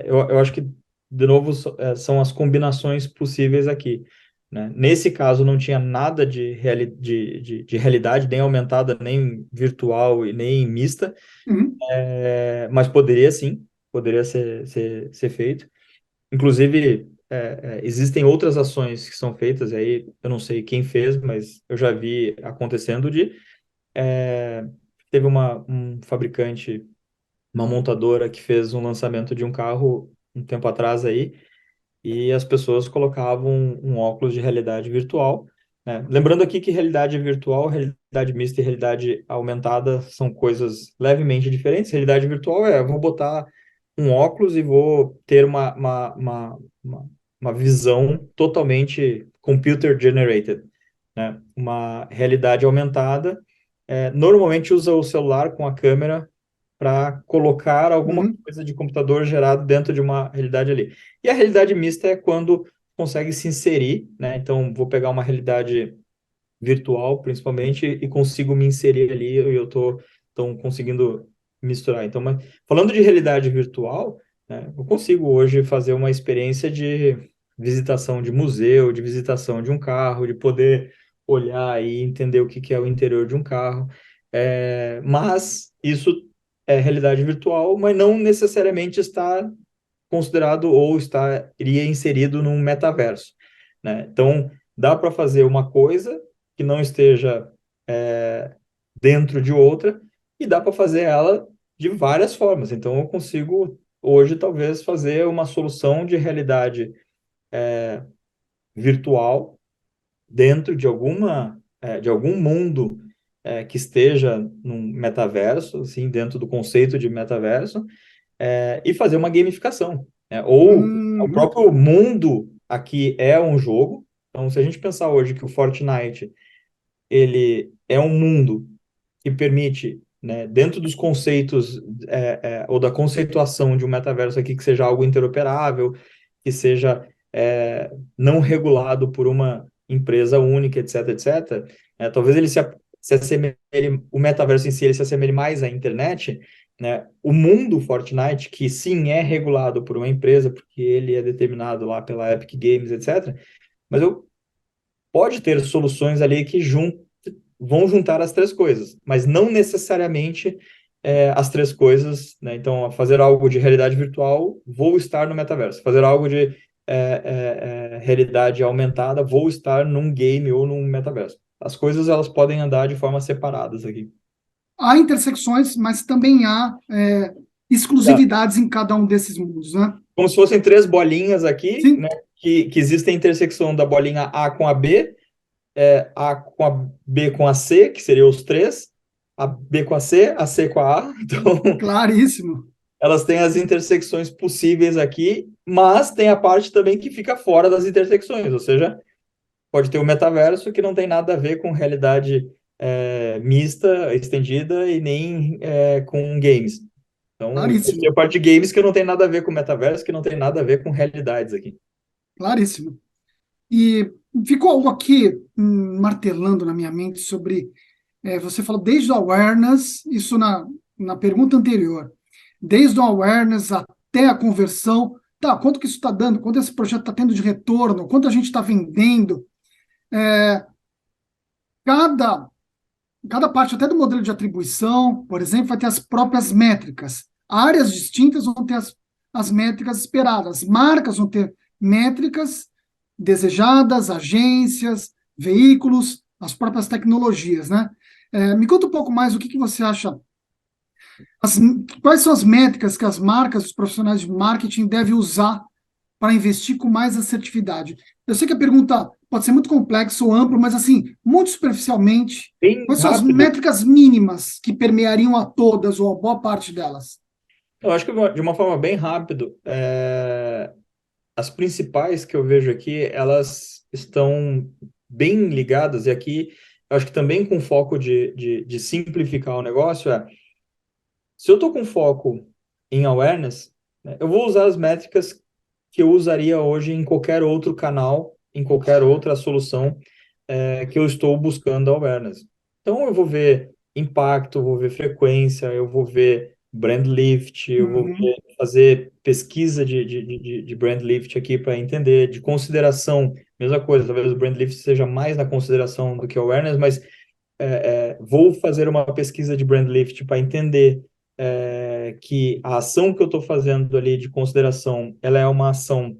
Eu acho que, de novo, são as combinações possíveis aqui, né? Nesse caso, não tinha nada de realidade, nem aumentada, nem virtual e nem mista, Uhum, mas poderia ser feito. Inclusive, existem outras ações que são feitas, aí eu não sei quem fez, mas eu já vi acontecendo teve um fabricante, uma montadora que fez um lançamento de um carro um tempo atrás aí, e as pessoas colocavam um óculos de realidade virtual, né? Lembrando aqui que realidade virtual, realidade mista e realidade aumentada são coisas levemente diferentes. Realidade virtual eu vou botar um óculos e vou ter uma visão totalmente computer generated, né? Uma realidade aumentada, normalmente usa o celular com a câmera para colocar alguma uhum, coisa de computador gerado dentro de uma realidade ali. E a realidade mista é quando consegue se inserir, né? Então, vou pegar uma realidade virtual, principalmente, e consigo me inserir ali, e eu estou conseguindo misturar. Então, mas, falando de realidade virtual, né, eu consigo hoje fazer uma experiência de visitação de museu, de visitação de um carro, de poder olhar e entender o que que é o interior de um carro. Mas isso é realidade virtual, mas não necessariamente está considerado ou estaria inserido num metaverso, né? Então, dá para fazer uma coisa que não esteja dentro de outra e dá para fazer ela de várias formas. Então, eu consigo hoje talvez fazer uma solução de realidade virtual dentro de algum mundo que esteja num metaverso, assim, dentro do conceito de metaverso, e fazer uma gamificação, né? Ou o uhum, próprio mundo aqui é um jogo. Então, se a gente pensar hoje que o Fortnite ele é um mundo que permite, né, dentro dos conceitos ou da conceituação de um metaverso aqui, que seja algo interoperável, que seja não regulado por uma empresa única, etc, etc. Talvez ele se assemelhe, o metaverso em si, ele se assemelhe mais à internet, né? O mundo Fortnite, que sim é regulado por uma empresa, porque ele é determinado lá pela Epic Games, etc. Mas pode ter soluções ali que vão juntar as três coisas, mas não necessariamente as três coisas, né? Então, fazer algo de realidade virtual, vou estar no metaverso. Fazer algo de realidade aumentada, vou estar num game ou num metaverso. As coisas, elas podem andar de forma separadas aqui. há intersecções, mas também há É, exclusividades em cada um desses mundos, né? como se fossem três bolinhas aqui, Sim, né? Que existe a intersecção da bolinha A com a B, A com a B com a C, que seriam os três, a B com a C com a A. Então, claríssimo, elas têm as intersecções possíveis aqui, mas tem a parte também que fica fora das intersecções, ou seja, pode ter o metaverso que não tem nada a ver com realidade mista, estendida e nem com games. Então, pode ter a claríssimo, parte de games que não tem nada a ver com metaverso, que não tem nada a ver com realidades aqui. claríssimo. E ficou algo aqui martelando na minha mente sobre, você falou desde o awareness, isso na pergunta anterior, desde o awareness até a conversão, tá, quanto que isso está dando, quanto esse projeto está tendo de retorno, quanto a gente está vendendo, cada cada parte, até do modelo de atribuição, por exemplo, vai ter as próprias métricas. Áreas distintas vão ter as métricas esperadas. Marcas vão ter métricas desejadas, agências, veículos, as próprias tecnologias, né? Me conta um pouco mais o que você acha, as, quais são as métricas que as marcas, os profissionais de marketing devem usar para investir com mais assertividade? Eu sei que a pergunta pode ser muito complexa ou ampla, mas assim, muito superficialmente, Bem quais são as rápido, métricas mínimas que permeariam a todas ou a boa parte delas? eu acho que de uma forma bem rápido, as principais que eu vejo aqui, elas estão bem ligadas, e aqui eu acho que também com foco de simplificar o negócio, se eu estou com foco em awareness, né, eu vou usar as métricas que eu usaria hoje em qualquer outro canal, em qualquer outra solução que eu estou buscando awareness. Então, eu vou ver impacto, vou ver frequência, eu vou ver brand lift, eu vou Uhum. ver, fazer pesquisa de brand lift aqui para entender, de consideração, mesma coisa, talvez o brand lift seja mais na consideração do que awareness, mas vou fazer uma pesquisa de brand lift para entender que a ação que eu estou fazendo ali de consideração, ela é uma ação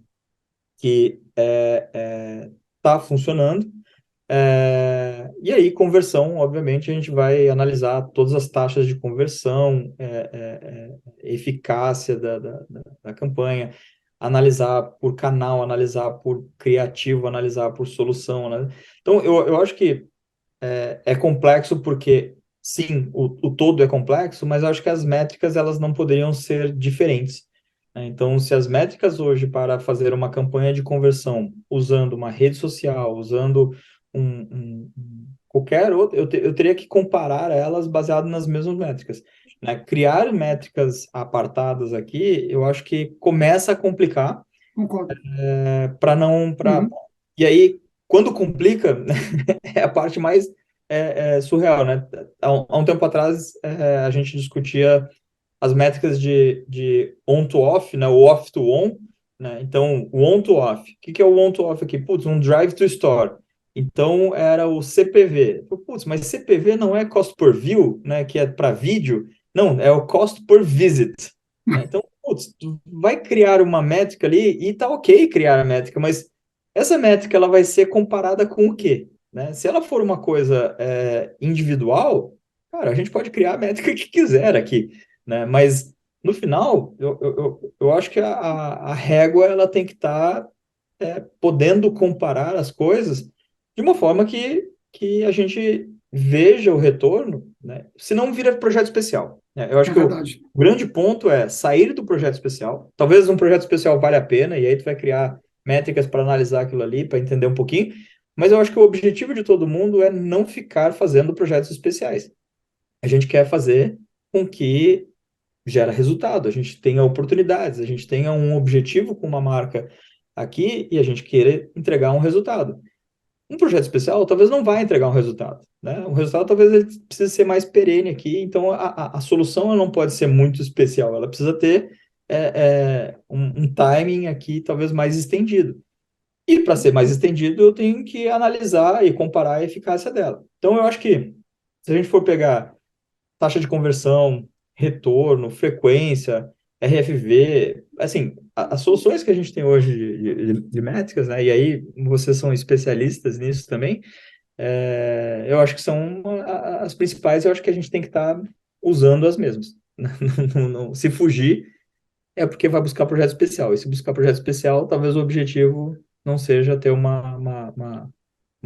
que está funcionando. E aí, conversão, obviamente, a gente vai analisar todas as taxas de conversão, eficácia da campanha, analisar por canal, analisar por criativo, analisar por solução, né? Então, eu acho que é complexo porque, sim, o todo é complexo, mas eu acho que as métricas elas não poderiam ser diferentes, né? Então, se as métricas hoje para fazer uma campanha de conversão usando uma rede social, usando qualquer outro, eu teria que comparar elas baseado nas mesmas métricas, né? Criar métricas apartadas aqui, eu acho que começa a complicar Concordo. para não para Uhum. e aí quando complica é a parte mais surreal, né? Há um tempo atrás, a gente discutia as métricas de on to off, né? O off to on, né? Então, o on to off. O que que é o on to off aqui? Putz, um drive to store. Então, era o CPV. Putz, mas CPV não é cost per view, né? Que é para vídeo. Não, é o cost per visit, né? Então, putz, tu vai criar uma métrica ali e tá ok criar a métrica, mas essa métrica ela vai ser comparada com o quê? Né? Se ela for uma coisa individual, cara, a gente pode criar a métrica que quiser aqui, né? Mas no final, eu acho que a régua ela tem que estar podendo comparar as coisas de uma forma que a gente veja o retorno, né? Se não vira projeto especial, né? Eu acho É que o verdade. grande ponto é sair do projeto especial. Talvez um projeto especial valha a pena, e aí tu vai criar métricas para analisar aquilo ali, para entender um pouquinho. Mas eu acho que o objetivo de todo mundo é não ficar fazendo projetos especiais. A gente quer fazer com que gera resultado, a gente tenha oportunidades, a gente tenha um objetivo com uma marca aqui e a gente queira entregar um resultado. Um projeto especial talvez não vai entregar um resultado, né? O resultado talvez ele precise ser mais perene aqui, então a solução ela não pode ser muito especial, ela precisa ter um timing aqui talvez mais estendido. E para ser mais estendido, eu tenho que analisar e comparar a eficácia dela. Então, eu acho que se a gente for pegar taxa de conversão, retorno, frequência, RFV, assim, as soluções que a gente tem hoje de métricas, né? E aí vocês são especialistas nisso também, eu acho que são as principais, eu acho que a gente tem que estar usando as mesmas. Se fugir, é porque vai buscar projeto especial. E se buscar projeto especial, talvez o objetivo não seja ter uma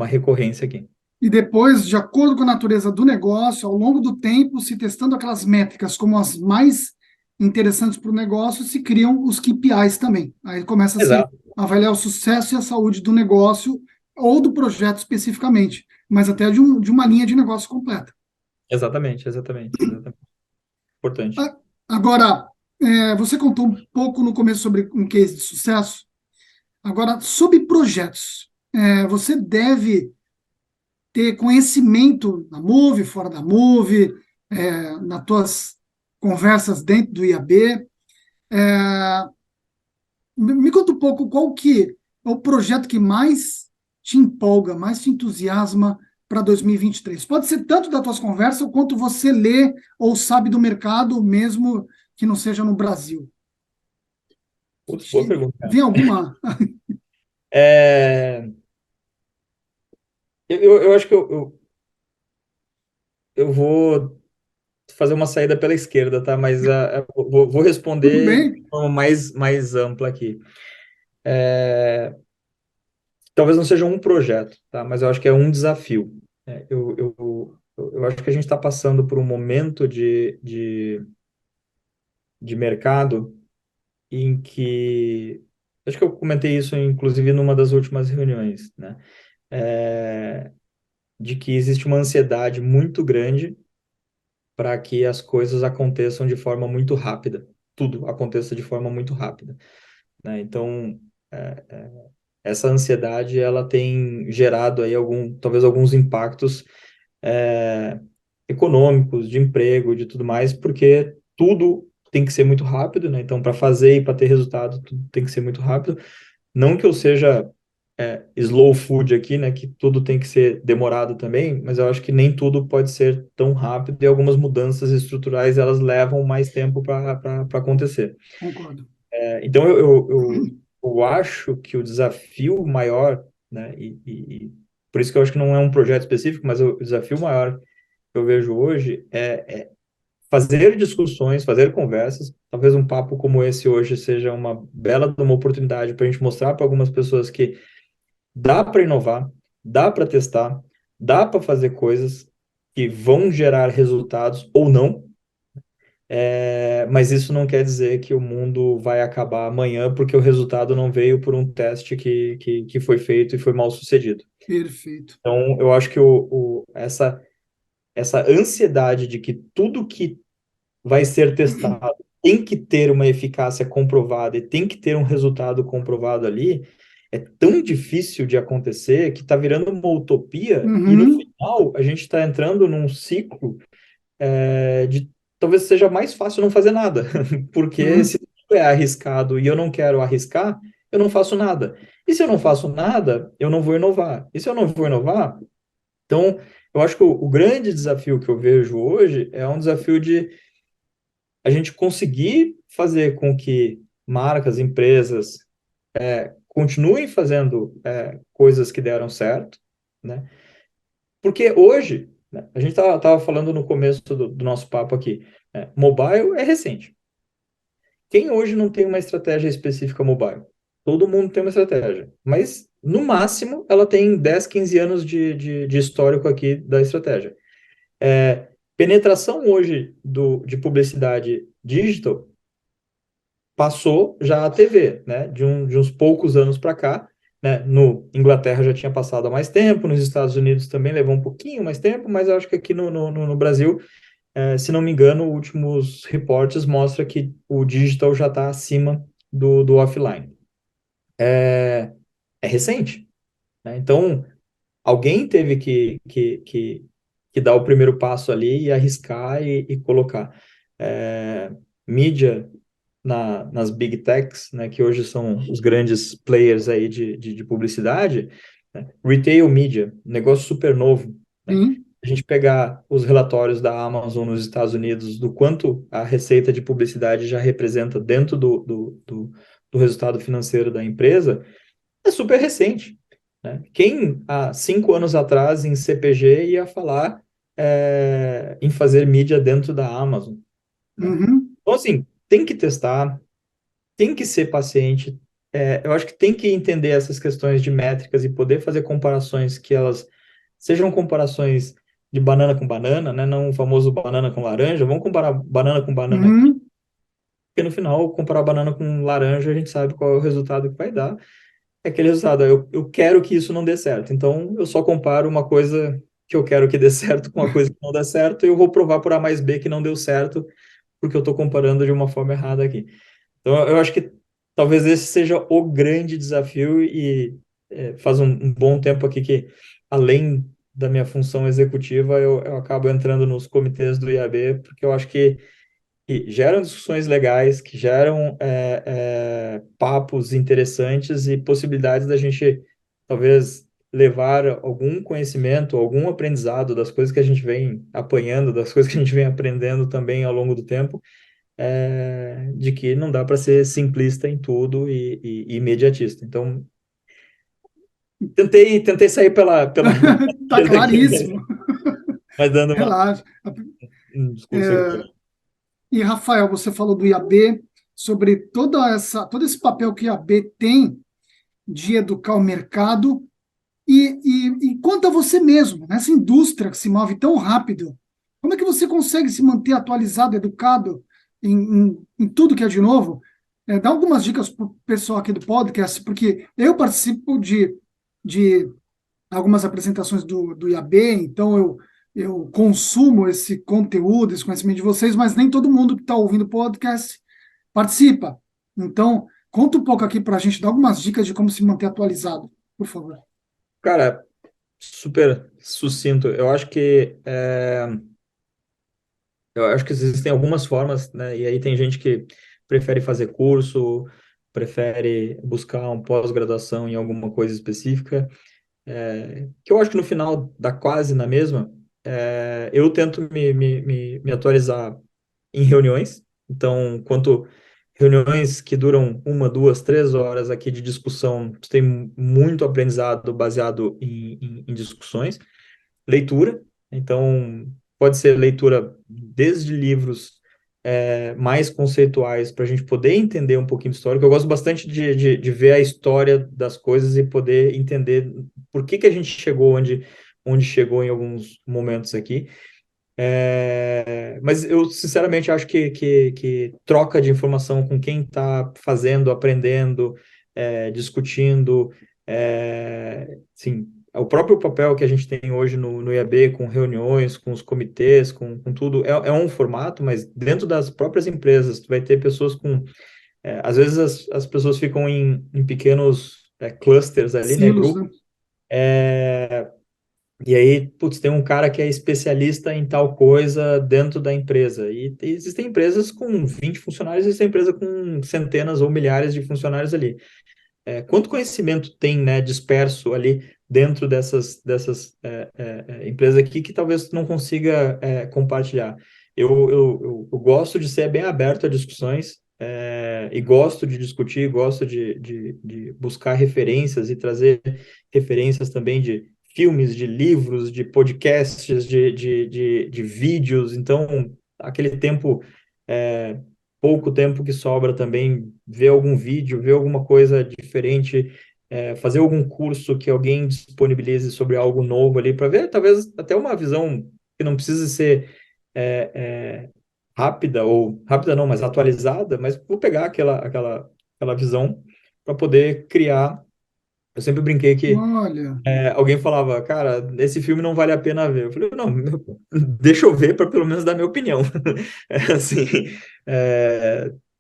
recorrência aqui. E depois, de acordo com a natureza do negócio, ao longo do tempo, se testando aquelas métricas como as mais interessantes para o negócio, se criam os KPIs também. Aí começa a se Exato. avaliar o sucesso e a saúde do negócio ou do projeto especificamente, mas até de uma linha de negócio completa. Exatamente. Importante. A- Agora, você contou um pouco no começo sobre um case de sucesso. Agora, sobre projetos, você deve ter conhecimento na Move, fora da Move, nas tuas conversas dentro do IAB. É, me conta um pouco qual que é o projeto que mais te empolga, mais te entusiasma para 2023. Pode ser tanto das tuas conversas quanto você lê ou sabe do mercado, mesmo que não seja no Brasil. Putz, boa pergunta. Vem alguma? É, eu acho que eu vou fazer uma saída pela esquerda, tá? Mas vou Tudo responder de bem? forma mais ampla aqui. Talvez não seja um projeto, tá? Mas eu acho que é um desafio. Eu acho que a gente está passando por um momento de mercado em que. Acho que eu comentei isso, inclusive, numa das últimas reuniões, né? De que existe uma ansiedade muito grande para que as coisas aconteçam de forma muito rápida. Tudo aconteça de forma muito rápida, né? Então, essa ansiedade, ela tem gerado aí talvez alguns impactos econômicos, de emprego, de tudo mais, porque tudo tem que ser muito rápido, né? Então, para fazer e para ter resultado, tudo tem que ser muito rápido. Não que eu seja slow food aqui, né? Que tudo tem que ser demorado também, mas eu acho que nem tudo pode ser tão rápido e algumas mudanças estruturais elas levam mais tempo para acontecer. Concordo. Então, eu acho que o desafio maior, né? E por isso que eu acho que não é um projeto específico, mas o desafio maior que eu vejo hoje é fazer discussões, fazer conversas. Talvez um papo como esse hoje seja uma bela de uma oportunidade para a gente mostrar para algumas pessoas que dá para inovar, dá para testar, dá para fazer coisas que vão gerar resultados ou não. Mas isso não quer dizer que o mundo vai acabar amanhã porque o resultado não veio por um teste que foi feito e foi mal sucedido. Perfeito. Então, eu acho que essa ansiedade de que tudo que vai ser testado tem que ter uma eficácia comprovada e tem que ter um resultado comprovado ali, é tão difícil de acontecer que está virando uma utopia e no Uhum, final a gente está entrando num ciclo de talvez seja mais fácil não fazer nada, porque uhum, se tudo é arriscado e eu não quero arriscar, eu não faço nada. E se eu não faço nada, eu não vou inovar. E se eu não vou inovar, então eu acho que o grande desafio que eu vejo hoje é um desafio de a gente conseguir fazer com que marcas, empresas continuem fazendo coisas que deram certo, né? Porque hoje, né, a gente tava falando no começo do nosso papo aqui, mobile é recente. Quem hoje não tem uma estratégia específica mobile? Todo mundo tem uma estratégia, mas no máximo ela tem 10, 15 anos de histórico aqui da estratégia. Penetração hoje de publicidade digital passou já a TV, né? De uns poucos anos para cá, né? No Inglaterra já tinha passado há mais tempo, nos Estados Unidos também levou um pouquinho mais tempo, mas eu acho que aqui no Brasil, se não me engano, últimos reportes mostram que o digital já está acima do offline. É recente, né? Então, alguém teve que dar o primeiro passo ali e arriscar e colocar. Mídia nas big techs, né, que hoje são os grandes players aí de publicidade, né, retail media, negócio super novo, né? sim. A gente pegar os relatórios da Amazon nos Estados Unidos, do quanto a receita de publicidade já representa dentro do resultado financeiro da empresa, é super recente, né? Quem há 5 anos atrás em CPG ia falar em fazer mídia dentro da Amazon, né? Uhum, Então, assim, tem que testar, tem que ser paciente. Eu acho que tem que entender essas questões de métricas e poder fazer comparações que elas sejam comparações de banana com banana, né? Não o famoso banana com laranja. Vamos comparar banana com banana aqui, uhum, porque no final, comparar banana com laranja, a gente sabe qual é o resultado que vai dar. É aquele resultado, eu quero que isso não dê certo. Então, eu só comparo uma coisa que eu quero que dê certo com uma coisa que não dá certo, e eu vou provar por A mais B que não deu certo, porque eu estou comparando de uma forma errada aqui. Então, eu acho que talvez esse seja o grande desafio e faz um bom tempo aqui que, além da minha função executiva, eu acabo entrando nos comitês do IAB, porque eu acho que geram discussões legais, que geram papos interessantes e possibilidades da gente, talvez, levar algum conhecimento, algum aprendizado das coisas que a gente vem apanhando, das coisas que a gente vem aprendendo também ao longo do tempo, de que não dá para ser simplista em tudo e imediatista. Então, tentei sair pela tá esquerda aqui, claríssimo. mas dando Relaxa. um discurso É, aqui. e, Rafael, você falou do IAB, sobre todo esse papel que o IAB tem de educar o mercado e quanto a você mesmo, nessa indústria que se move tão rápido, como é que você consegue se manter atualizado, educado em tudo que é de novo? Dá algumas dicas para o pessoal aqui do podcast, porque eu participo de algumas apresentações do IAB, então eu consumo esse conteúdo, esse conhecimento de vocês, mas nem todo mundo que está ouvindo o podcast participa. Então, conta um pouco aqui para a gente, dar algumas dicas de como se manter atualizado, por favor. Cara, super sucinto. Eu acho que Eu acho que existem algumas formas, né? E aí tem gente que prefere fazer curso, prefere buscar um pós-graduação em alguma coisa específica, que eu acho que no final dá quase na mesma. Eu tento me atualizar em reuniões. Então, quanto reuniões que duram 1, 2, 3 horas aqui de discussão, você tem muito aprendizado baseado em discussões. Leitura, então pode ser leitura desde livros mais conceituais para a gente poder entender um pouquinho de história, que eu gosto bastante de ver a história das coisas e poder entender por que a gente chegou onde chegou em alguns momentos aqui. Mas eu, sinceramente, acho que troca de informação com quem está fazendo, aprendendo, discutindo, sim, o próprio papel que a gente tem hoje no IAB, com reuniões, com os comitês, com tudo, é um formato, mas dentro das próprias empresas, tu vai ter pessoas com... às vezes as pessoas ficam em pequenos clusters ali, né, Silos, grupos, né? e aí, putz, tem um cara que é especialista em tal coisa dentro da empresa. E existem empresas com 20 funcionários, existem empresas com centenas ou milhares de funcionários ali. Quanto conhecimento tem, né, disperso ali dentro dessas empresas aqui que talvez não consiga compartilhar? Eu gosto de ser bem aberto a discussões, e gosto de discutir, gosto de buscar referências e trazer referências também de filmes, de livros, de podcasts, de vídeos. Então, aquele tempo, é, pouco tempo que sobra também, ver algum vídeo, ver alguma coisa diferente, fazer algum curso que alguém disponibilize sobre algo novo ali, para ver talvez até uma visão que não precisa ser é, é, rápida, ou rápida não, mas atualizada, mas vou pegar aquela visão para poder criar. Eu sempre brinquei que Olha, alguém falava, cara, esse filme não vale a pena ver. Eu falei, não, deixa eu ver para pelo menos dar minha opinião. Assim,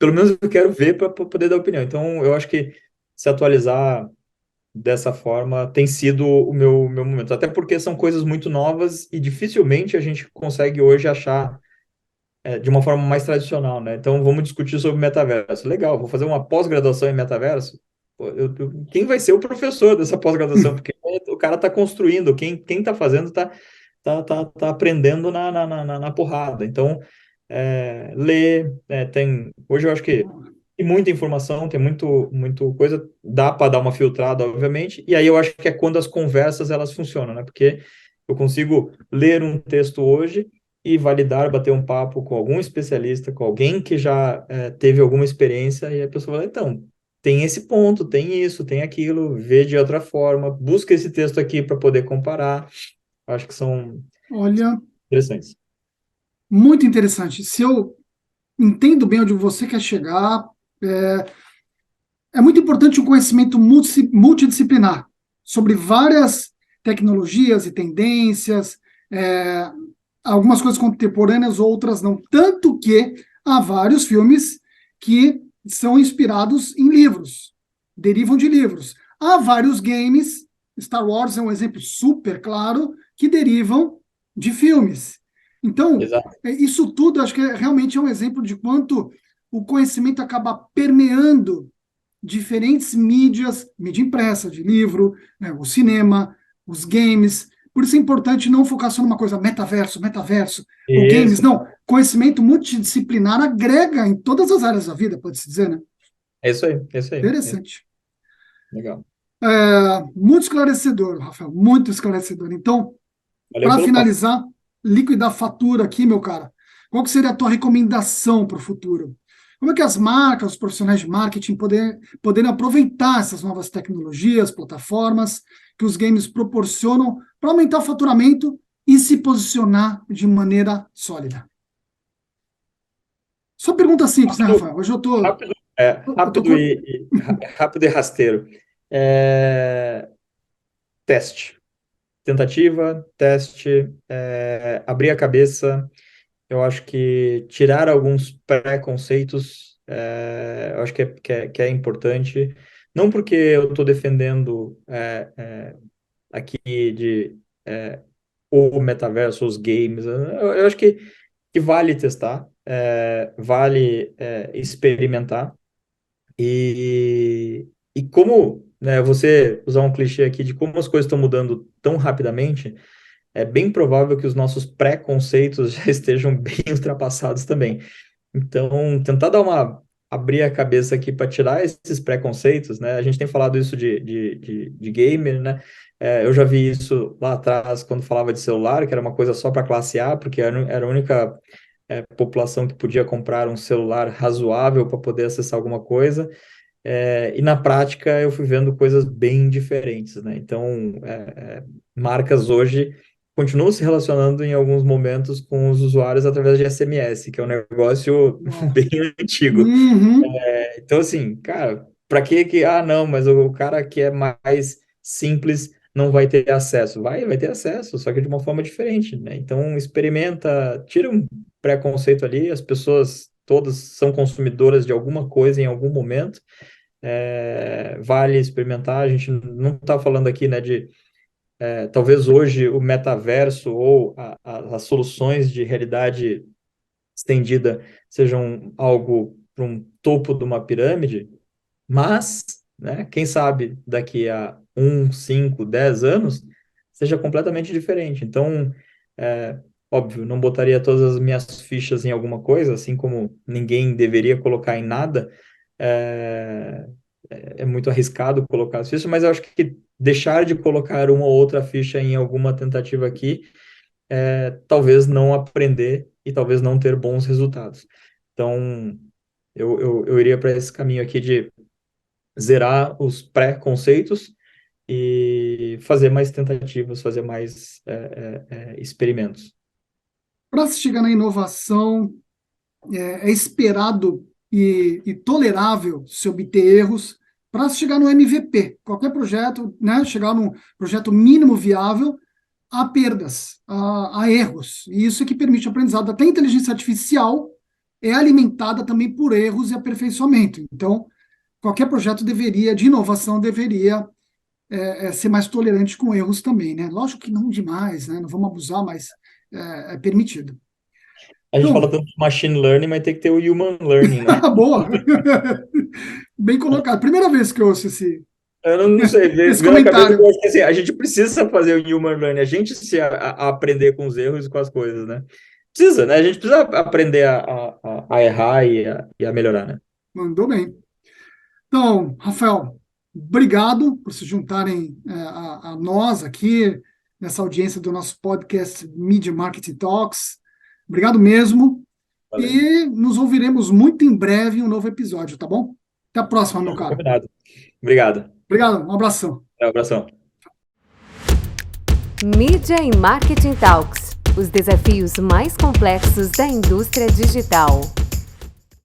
pelo menos eu quero ver para poder dar opinião. Então, eu acho que se atualizar dessa forma tem sido o meu momento. Até porque são coisas muito novas e dificilmente a gente consegue hoje achar de uma forma mais tradicional, né? Então, vamos discutir sobre metaverso. Legal, vou fazer uma pós-graduação em metaverso. Pô, quem vai ser o professor dessa pós-graduação? Porque o cara está construindo, quem está fazendo tá aprendendo na porrada. Então, ler, hoje eu acho que tem muita informação, tem muito coisa, dá para dar uma filtrada, obviamente, e aí eu acho que é quando as conversas elas funcionam, né? Porque eu consigo ler um texto hoje e validar, bater um papo com algum especialista, com alguém que já teve alguma experiência, e a pessoa fala, então, tem esse ponto, tem isso, tem aquilo, vê de outra forma, busca esse texto aqui para poder comparar. Acho que são olha, interessantes. muito interessante. Se eu entendo bem onde você quer chegar, é, é muito importante um conhecimento multidisciplinar sobre várias tecnologias e tendências, é, algumas coisas contemporâneas, outras não. Tanto que há vários filmes que são inspirados em livros, derivam de livros. Há vários games, Star Wars é um exemplo super claro, que derivam de filmes. Então, Exato. isso tudo acho que realmente é um exemplo de quanto o conhecimento acaba permeando diferentes mídias, mídia impressa, de livro, né, o cinema, os games. Por isso é importante não focar só numa coisa metaverso, ou games, Isso. não. Conhecimento multidisciplinar agrega em todas as áreas da vida, pode-se dizer, né? É isso aí, é isso aí. É isso. Interessante. Legal. Muito esclarecedor, Rafael, muito esclarecedor. Então, Valeu para pelo papo. finalizar, liquidar a fatura aqui, meu cara, qual que seria a tua recomendação para o futuro? Como é que as marcas, os profissionais de marketing poderem aproveitar essas novas tecnologias, plataformas que os games proporcionam para aumentar o faturamento e se posicionar de maneira sólida? Só pergunta simples, né, Rápido, Rafael? Hoje eu estou. rápido, Eu tô rápido rápido e rasteiro. Teste. Tentativa, teste, abrir a cabeça. Eu acho que tirar alguns preconceitos, eu acho que é importante. Não porque eu estou defendendo aqui de o metaverso, os games. Eu acho que que vale testar, vale experimentar. E como, né, você usar um clichê aqui de como as coisas estão mudando tão rapidamente, é bem provável que os nossos pré-conceitos já estejam bem ultrapassados também. Então, tentar abrir a cabeça aqui para tirar esses preconceitos, né? A gente tem falado isso de gamer, né? Eu já vi isso lá atrás, quando falava de celular, que era uma coisa só para classe A, porque era a única população que podia comprar um celular razoável para poder acessar alguma coisa. E na prática eu fui vendo coisas bem diferentes, né? Então, marcas hoje continuam se relacionando em alguns momentos com os usuários através de SMS, que é um negócio Uau. bem antigo. Uhum. Então, assim, cara, para que... Ah, não, mas o cara que é mais simples não vai ter acesso. Vai ter acesso, só que de uma forma diferente, né? Então, experimenta, tira um preconceito ali, as pessoas todas são consumidoras de alguma coisa em algum momento, vale experimentar. A gente não está falando aqui, né, de talvez hoje o metaverso ou as soluções de realidade estendida sejam algo para um topo de uma pirâmide, mas, né, quem sabe daqui a 5, 10 anos seja completamente diferente. Então, óbvio, não botaria todas as minhas fichas em alguma coisa, assim como ninguém deveria colocar em nada. É muito arriscado colocar as fichas, mas eu acho que deixar de colocar uma ou outra ficha em alguma tentativa aqui, talvez não aprender e talvez não ter bons resultados. Então, eu iria para esse caminho aqui de zerar os pré-conceitos e fazer mais tentativas, fazer mais experimentos. Para se chegar na inovação, é esperado e tolerável se obter erros. Para se chegar no MVP, qualquer projeto, né, chegar num projeto mínimo viável, há perdas, há erros. E isso é que permite o aprendizado. Até a inteligência artificial é alimentada também por erros e aperfeiçoamento. Então, qualquer projeto de inovação deveria ser mais tolerante com erros também, né? Lógico que não demais, né? Não vamos abusar, mas é permitido. A gente Então, fala tanto de machine learning, mas tem que ter o human learning, né? boa! Bem colocado. Primeira vez que eu ouço Eu não sei, esse veio na cabeça que comentário. eu acho que assim, a gente precisa fazer o human learning, a gente a aprender com os erros e com as coisas, né? Precisa, né? A gente precisa aprender a errar e a melhorar, né? Mandou bem. Então, Rafael, obrigado por se juntarem a nós aqui nessa audiência do nosso podcast Media Marketing Talks. Obrigado mesmo. Valeu. E nos ouviremos muito em breve em um novo episódio, tá bom? Até a próxima, meu caro. Combinado. Obrigado. Obrigado, um abração. Um abração. Media e Marketing Talks, os desafios mais complexos da indústria digital.